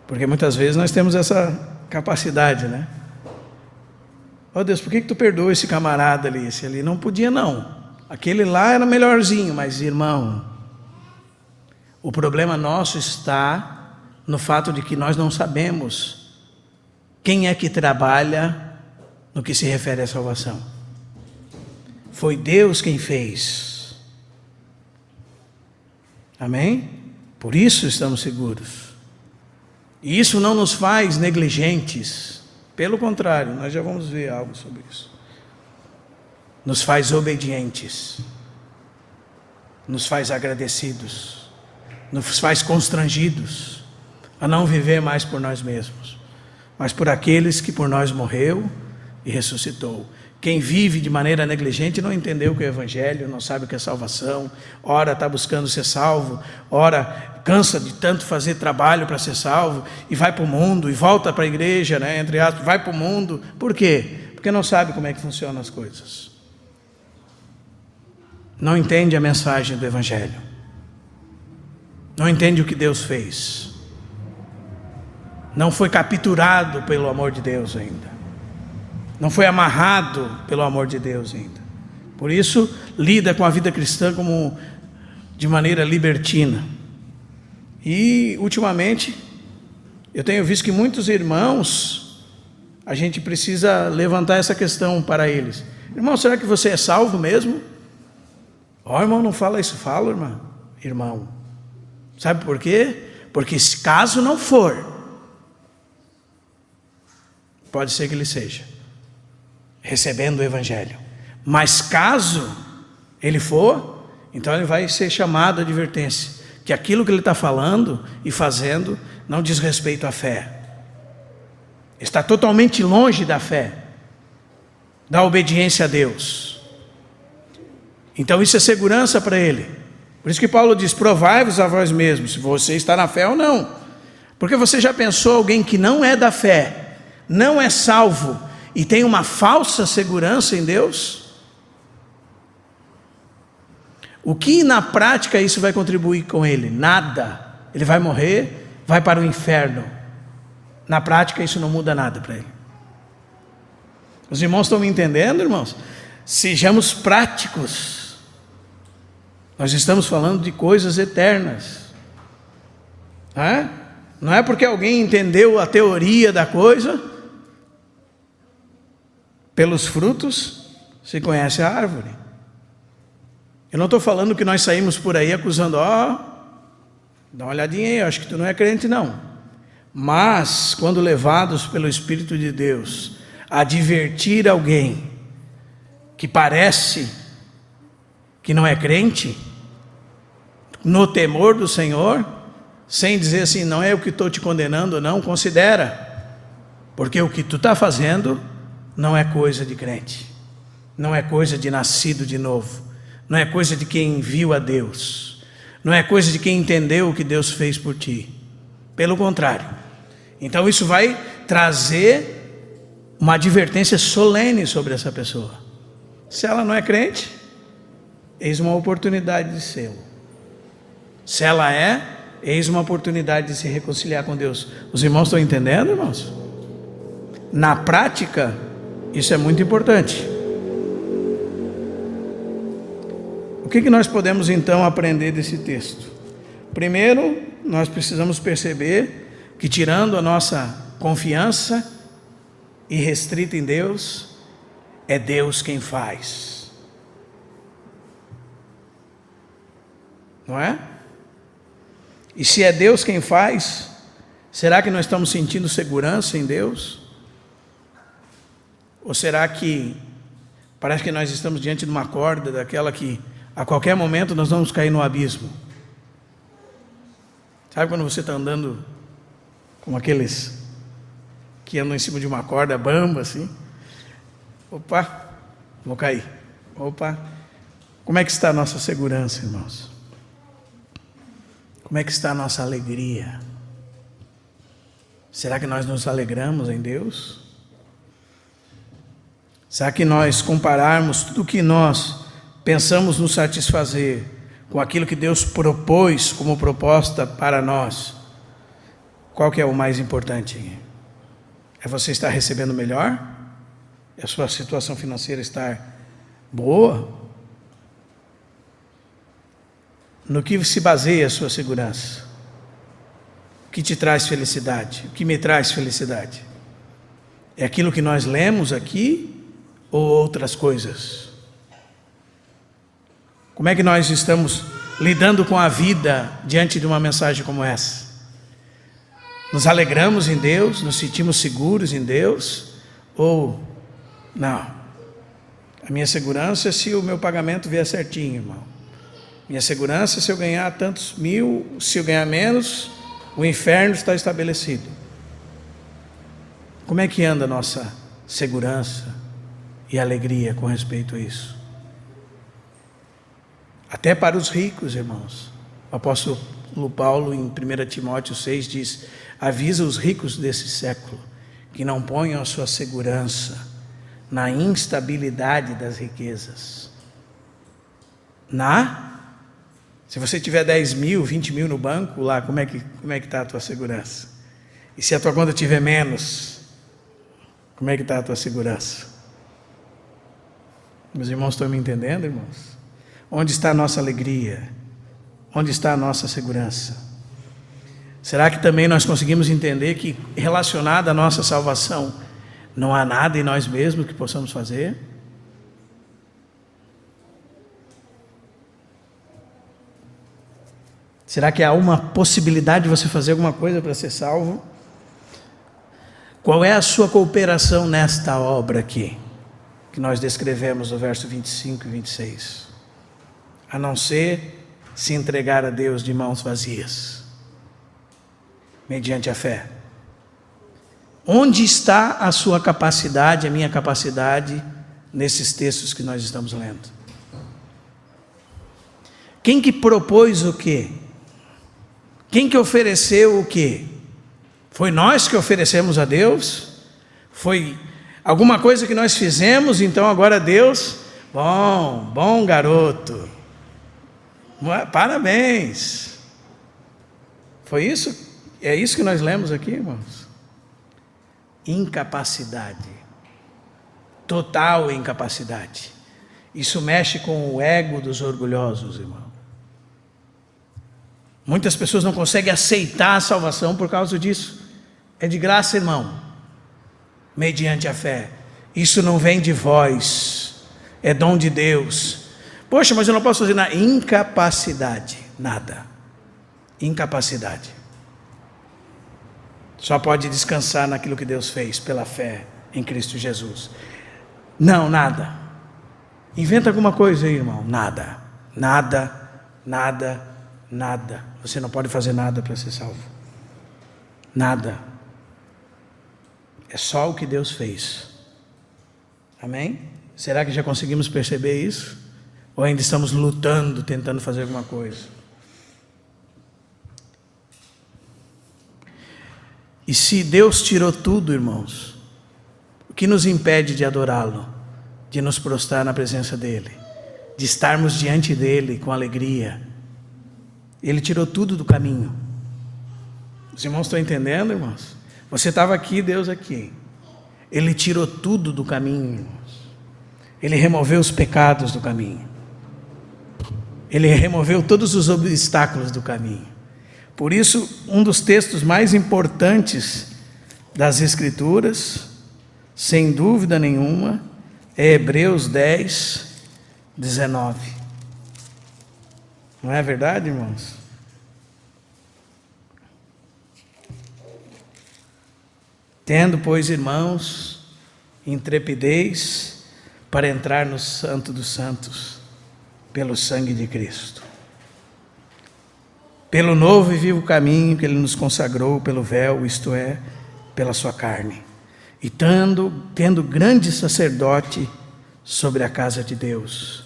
Porque muitas vezes nós temos essa capacidade, né? Oh Deus, por que tu perdoou esse camarada ali? Esse ali não podia não. Aquele lá era melhorzinho, mas irmão, o problema nosso está no fato de que nós não sabemos quem é que trabalha no que se refere à salvação. Foi Deus quem fez. Amém? Por isso estamos seguros. E isso não nos faz negligentes. Pelo contrário, nós já vamos ver algo sobre isso. Nos faz obedientes. Nos faz agradecidos. Nos faz constrangidos a não viver mais por nós mesmos, mas por aqueles que por nós morreu e ressuscitou. Quem vive de maneira negligente não entendeu o que é o Evangelho, não sabe o que é salvação, ora está buscando ser salvo, ora cansa de tanto fazer trabalho para ser salvo, e vai para o mundo, e volta para a igreja, né, entre aspas, vai para o mundo. Por quê? Porque não sabe como é que funcionam as coisas. Não entende a mensagem do Evangelho. Não entende o que Deus fez. Não foi capturado pelo amor de Deus ainda. Não foi amarrado pelo amor de Deus ainda. Por isso, lida com a vida cristã como de maneira libertina. E, ultimamente, eu tenho visto que muitos irmãos, a gente precisa levantar essa questão para eles. Irmão, será que você é salvo mesmo? Ó, irmão, não fala isso. Fala, irmão. Irmão. Sabe por quê? Porque se caso não for, pode ser que ele seja, recebendo o Evangelho. Mas caso ele for, então ele vai ser chamado à advertência, que aquilo que ele está falando e fazendo não diz respeito à fé. Está totalmente longe da fé, da obediência a Deus. Então isso é segurança para ele. Por isso que Paulo diz: provai-vos a vós mesmos, se você está na fé ou não. Porque você já pensou alguém que não é da fé, não é salvo e tem uma falsa segurança em Deus? O que na prática isso vai contribuir com ele? Nada. Ele vai morrer, vai para o inferno. Na prática isso não muda nada para ele. Os irmãos estão me entendendo, irmãos? Sejamos práticos. Nós estamos falando de coisas eternas. Não é porque alguém entendeu a teoria da coisa. Pelos frutos se conhece a árvore. Eu não estou falando que nós saímos por aí acusando: dá uma olhadinha aí, acho que tu não é crente não. Mas quando levados pelo Espírito de Deus a advertir alguém que parece que não é crente, no temor do Senhor, sem dizer assim: não é eu que estou te condenando, não, considera, porque o que tu está fazendo não é coisa de crente, não é coisa de nascido de novo, não é coisa de quem viu a Deus, não é coisa de quem entendeu o que Deus fez por ti. Pelo contrário, Então isso vai trazer uma advertência solene sobre essa pessoa. Se ela não é crente, eis uma oportunidade de sê-lo. Se ela é, eis uma oportunidade de se reconciliar com Deus. Os irmãos estão entendendo, irmãos? Na prática, isso é muito importante. O que nós podemos então aprender desse texto? Primeiro, nós precisamos perceber que, tirando a nossa confiança irrestrita em Deus, é Deus quem faz. Não é? E se é Deus quem faz, será que nós estamos sentindo segurança em Deus? Ou será que parece que nós estamos diante de uma corda, daquela que a qualquer momento nós vamos cair no abismo? Sabe quando você está andando com aqueles que andam em cima de uma corda bamba assim? Opa, vou cair. Opa, como é que está a nossa segurança, irmãos? Como é que está a nossa alegria? Será que nós nos alegramos em Deus? Será que nós compararmos tudo o que nós pensamos nos satisfazer com aquilo que Deus propôs como proposta para nós, qual que é o mais importante? É você estar recebendo melhor? É a sua situação financeira estar boa? No que se baseia a sua segurança? O que te traz felicidade? O que me traz felicidade? É aquilo que nós lemos aqui ou outras coisas? Como é que nós estamos lidando com a vida diante de uma mensagem como essa? Nos alegramos em Deus? Nos sentimos seguros em Deus? Ou não? A minha segurança é se o meu pagamento vier certinho, irmão. Minha segurança é se eu ganhar tantos mil, se eu ganhar menos, o inferno está estabelecido. Como é que anda a nossa segurança e alegria com respeito a isso? Até para os ricos, irmãos. O apóstolo Paulo, em 1 Timóteo 6, diz: avisa os ricos desse século que não ponham a sua segurança na instabilidade das riquezas. Se você tiver 10 mil, 20 mil no banco, lá, como é que está a tua segurança? E se a tua conta tiver menos, como é que está a tua segurança? Meus irmãos estão me entendendo, irmãos? Onde está a nossa alegria? Onde está a nossa segurança? Será que também nós conseguimos entender que, relacionado à nossa salvação, não há nada em nós mesmos que possamos fazer? Será que há uma possibilidade de você fazer alguma coisa para ser salvo? Qual é a sua cooperação nesta obra aqui, que nós descrevemos no verso 25 e 26? A não ser se entregar a Deus de mãos vazias, mediante a fé. Onde está a sua capacidade, a minha capacidade, nesses textos que nós estamos lendo? Quem que propôs o quê? Quem que ofereceu o quê? Foi nós que oferecemos a Deus? Foi alguma coisa que nós fizemos, então agora Deus, bom garoto, parabéns. Foi isso? É isso que nós lemos aqui, irmãos? Incapacidade, total incapacidade. Isso mexe com o ego dos orgulhosos, irmão. Muitas pessoas não conseguem aceitar a salvação por causa disso. É de graça, irmão, mediante a fé. Isso não vem de vós, é dom de Deus. Poxa, mas eu não posso fazer nada. Incapacidade, nada. Incapacidade. Só pode descansar naquilo que Deus fez pela fé em Cristo Jesus. Não, nada. Inventa alguma coisa aí, irmão. Nada. Você não pode fazer nada para ser salvo. Nada. É só o que Deus fez. Amém? Será que já conseguimos perceber isso? Ou ainda estamos lutando, tentando fazer alguma coisa? E E se Deus tirou tudo, irmãos, o que nos impede de adorá-lo, de nos prostrar na presença dEle, de estarmos diante dEle com alegria? Ele tirou tudo do caminho. Os irmãos estão entendendo, irmãos? Você estava aqui, Deus aqui. Ele tirou tudo do caminho, irmãos. Ele removeu os pecados do caminho. Ele removeu todos os obstáculos do caminho. Por isso, um dos textos mais importantes das Escrituras, sem dúvida nenhuma, é Hebreus 10, 19. Não é verdade, irmãos? Tendo, pois, irmãos, intrepidez para entrar no Santo dos Santos, pelo sangue de Cristo, pelo novo e vivo caminho que Ele nos consagrou pelo véu, isto é, pela sua carne, e tendo grande sacerdote sobre a casa de Deus,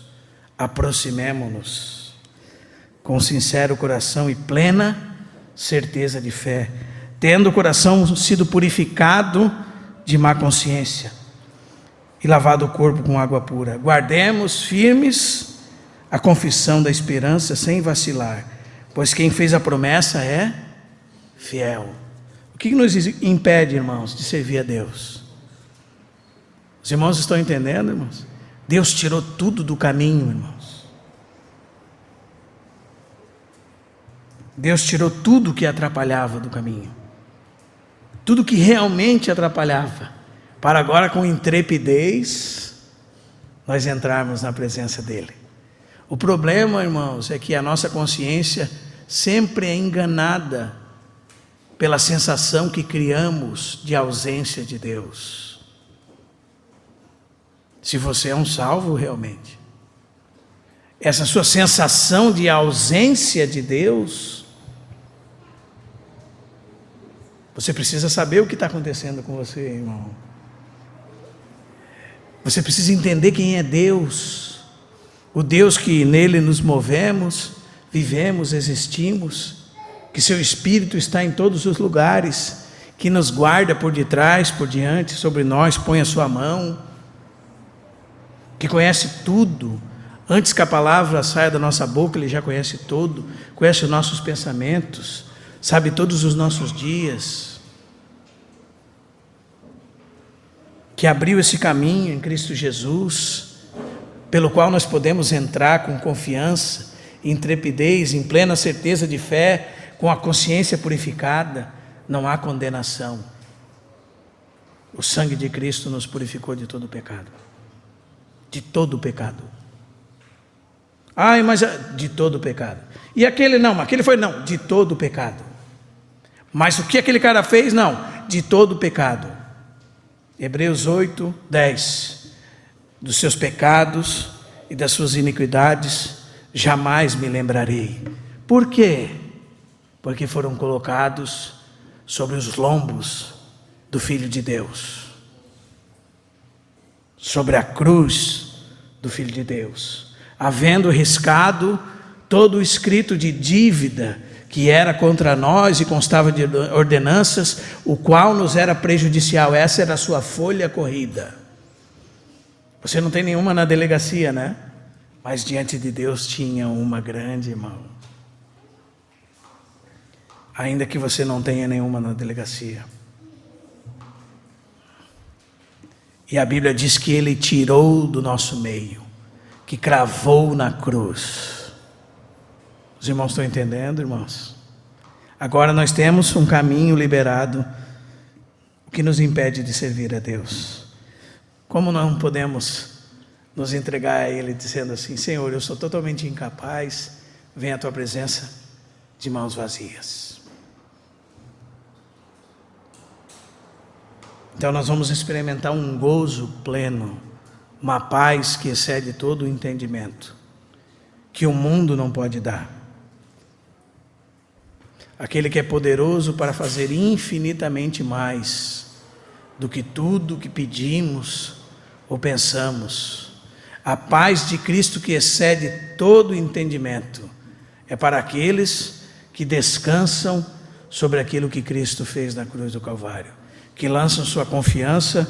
aproximemo-nos com sincero coração e plena certeza de fé, tendo o coração sido purificado de má consciência e lavado o corpo com água pura. Guardemos firmes a confissão da esperança sem vacilar, pois quem fez a promessa é fiel. O que nos impede, irmãos, de servir a Deus? Os irmãos estão entendendo, irmãos? Deus tirou tudo do caminho, irmãos. Deus tirou tudo que atrapalhava do caminho. Tudo que realmente atrapalhava, para agora com intrepidez nós entrarmos na presença dEle. O problema, irmãos, é que a nossa consciência sempre é enganada pela sensação que criamos de ausência de Deus. Se você é um salvo realmente, essa sua sensação de ausência de Deus, você precisa saber o que está acontecendo com você, irmão. Você precisa entender quem é Deus. O Deus que nele nos movemos, vivemos, existimos. Que seu Espírito está em todos os lugares. Que nos guarda por detrás, por diante, sobre nós, põe a sua mão. Que conhece tudo. Antes que a palavra saia da nossa boca, Ele já conhece tudo. Conhece os nossos pensamentos. Sabe todos os nossos dias, que abriu esse caminho em Cristo Jesus, pelo qual nós podemos entrar com confiança, intrepidez, em plena certeza de fé, com a consciência purificada, não há condenação. O sangue de Cristo nos purificou de todo o pecado. De todo o pecado. Ai, mas de todo o pecado. E aquele não, aquele foi não, de todo o pecado. Mas o que aquele cara fez? Não, de todo o pecado. Hebreus 8, 10. Dos seus pecados e das suas iniquidades jamais me lembrarei. Por quê? Porque foram colocados sobre os lombos do Filho de Deus. Sobre a cruz do Filho de Deus. Havendo riscado todo o escrito de dívida que era contra nós e constava de ordenanças, o qual nos era prejudicial. Essa era a sua folha corrida. Você não tem nenhuma na delegacia, né? Mas diante de Deus tinha uma grande, irmão. Ainda que você não tenha nenhuma na delegacia. E a Bíblia diz que Ele tirou do nosso meio, que cravou na cruz. Os irmãos estão entendendo, irmãos? Agora nós temos um caminho liberado, o que nos impede de servir a Deus. Como não podemos nos entregar a Ele dizendo assim: Senhor, eu sou totalmente incapaz, vem à Tua presença de mãos vazias. Então nós vamos experimentar um gozo pleno, uma paz que excede todo o entendimento, que o mundo não pode dar. Aquele que é poderoso para fazer infinitamente mais do que tudo que pedimos ou pensamos. A paz de Cristo que excede todo o entendimento é para aqueles que descansam sobre aquilo que Cristo fez na cruz do Calvário, que lançam sua confiança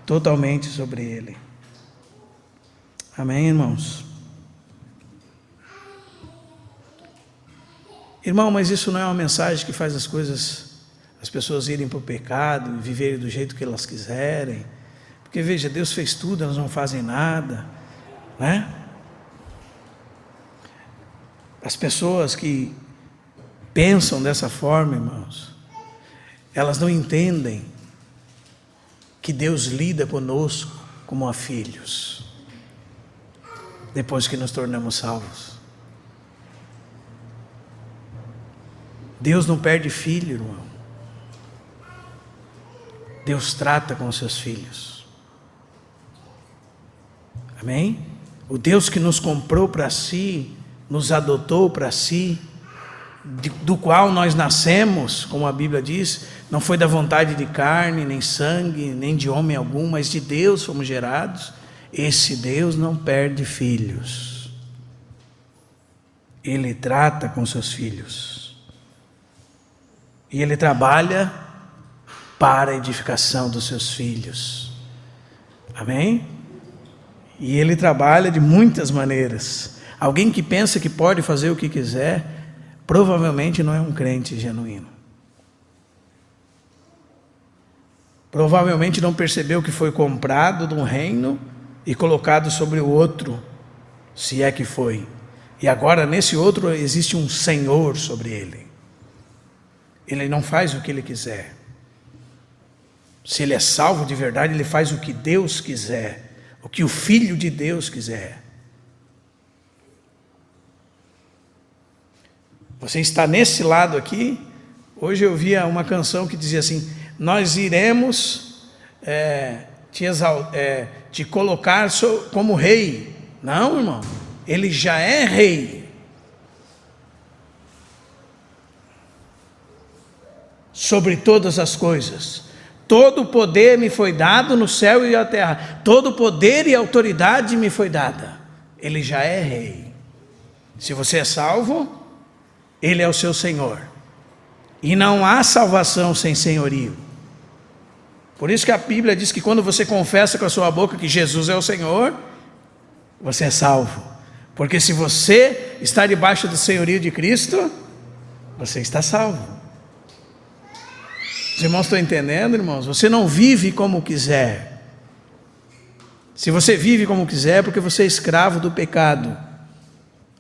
totalmente sobre Ele. Amém, irmãos? Irmão, mas isso não é uma mensagem que faz as pessoas irem para o pecado e viverem do jeito que elas quiserem, porque veja, Deus fez tudo, elas não fazem nada, né? As pessoas que pensam dessa forma, irmãos, elas não entendem que Deus lida conosco como a filhos, depois que nos tornamos salvos. Deus não perde filho, irmão. Deus trata com os seus filhos. Amém? O Deus que nos comprou para si, nos adotou para si, do qual nós nascemos, como a Bíblia diz, não foi da vontade de carne, nem sangue, nem de homem algum, mas de Deus fomos gerados. Esse Deus não perde filhos. Ele trata com seus filhos. E Ele trabalha para a edificação dos seus filhos. Amém? E Ele trabalha de muitas maneiras. Alguém que pensa que pode fazer o que quiser, provavelmente não é um crente genuíno. Provavelmente não percebeu que foi comprado de um reino e colocado sobre o outro, se é que foi. E agora nesse outro existe um Senhor sobre ele. Ele não faz o que ele quiser. Se ele é salvo de verdade, ele faz o que Deus quiser, o que o Filho de Deus quiser. Você está nesse lado aqui. Hoje eu via uma canção que dizia assim: nós iremos te colocar como rei. Não, irmão, ele já é rei. Sobre todas as coisas. Todo o poder me foi dado no céu e na terra. Todo o poder e autoridade me foi dada. Ele já é rei. Se você é salvo, Ele é o seu Senhor. E não há salvação sem senhorio. Por isso que a Bíblia diz que quando você confessa com a sua boca que Jesus é o Senhor, você é salvo. Porque se você está debaixo do senhorio de Cristo, você está salvo. Os irmãos estão entendendo, irmãos? Você não vive como quiser. Se você vive como quiser, é porque você é escravo do pecado.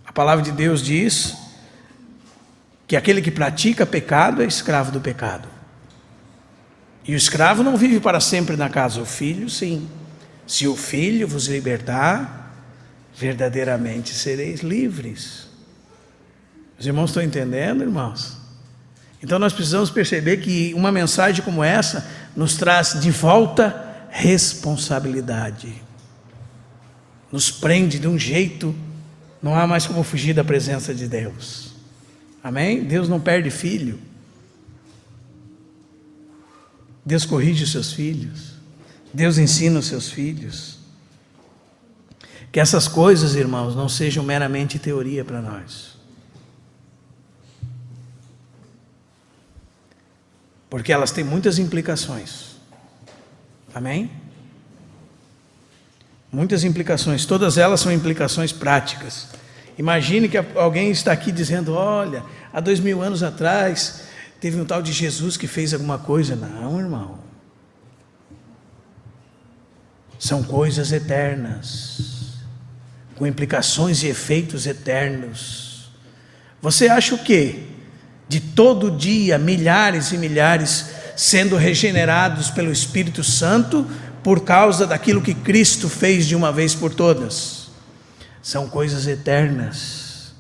A palavra de Deus diz que aquele que pratica pecado é escravo do pecado. E o escravo não vive para sempre na casa, o filho sim. Se o filho vos libertar, verdadeiramente sereis livres. Os irmãos estão entendendo, irmãos? Então nós precisamos perceber que uma mensagem como essa nos traz de volta responsabilidade. Nos prende de um jeito, não há mais como fugir da presença de Deus. Amém? Deus não perde filho. Deus corrige os seus filhos. Deus ensina os seus filhos. Que essas coisas, irmãos, não sejam meramente teoria para nós. Porque elas têm muitas implicações. Amém? Muitas implicações. Todas elas são implicações práticas. Imagine que alguém está aqui dizendo: olha, há 2000 anos atrás teve um tal de Jesus que fez alguma coisa. Não, irmão. São coisas eternas, com implicações e efeitos eternos. Você acha o quê? De todo dia, milhares e milhares sendo regenerados pelo Espírito Santo por causa daquilo que Cristo fez de uma vez por todas. São coisas eternas,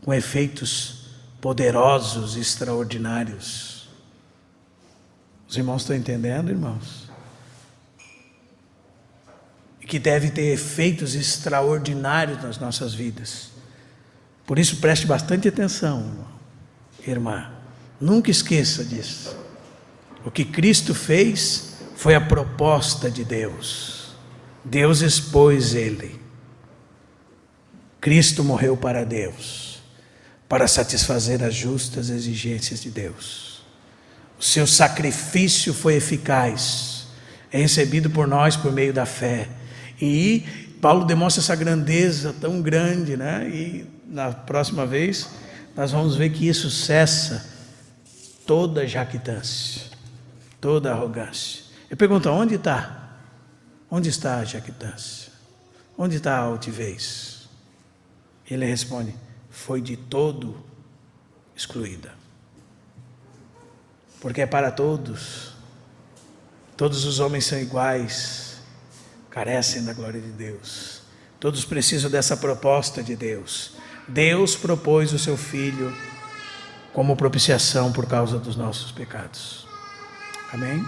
com efeitos poderosos e extraordinários. Os irmãos estão entendendo, irmãos? E que deve ter efeitos extraordinários nas nossas vidas. Por isso preste bastante atenção, irmão. Irmã, nunca esqueça disso. O que Cristo fez foi a proposta de Deus. Deus expôs Ele. Cristo morreu para Deus, para satisfazer as justas exigências de Deus. O seu sacrifício foi eficaz, é recebido por nós por meio da fé. E Paulo demonstra essa grandeza tão grande, né? E na próxima vez nós vamos ver que isso cessa toda jactância, toda arrogância. Eu pergunto, onde está? Onde está a jactância? Onde está a altivez? Ele responde, foi de todo excluída. Porque é para todos os homens são iguais, carecem da glória de Deus. Todos precisam dessa proposta de Deus. Deus propôs o seu Filho como propiciação por causa dos nossos pecados. Amém?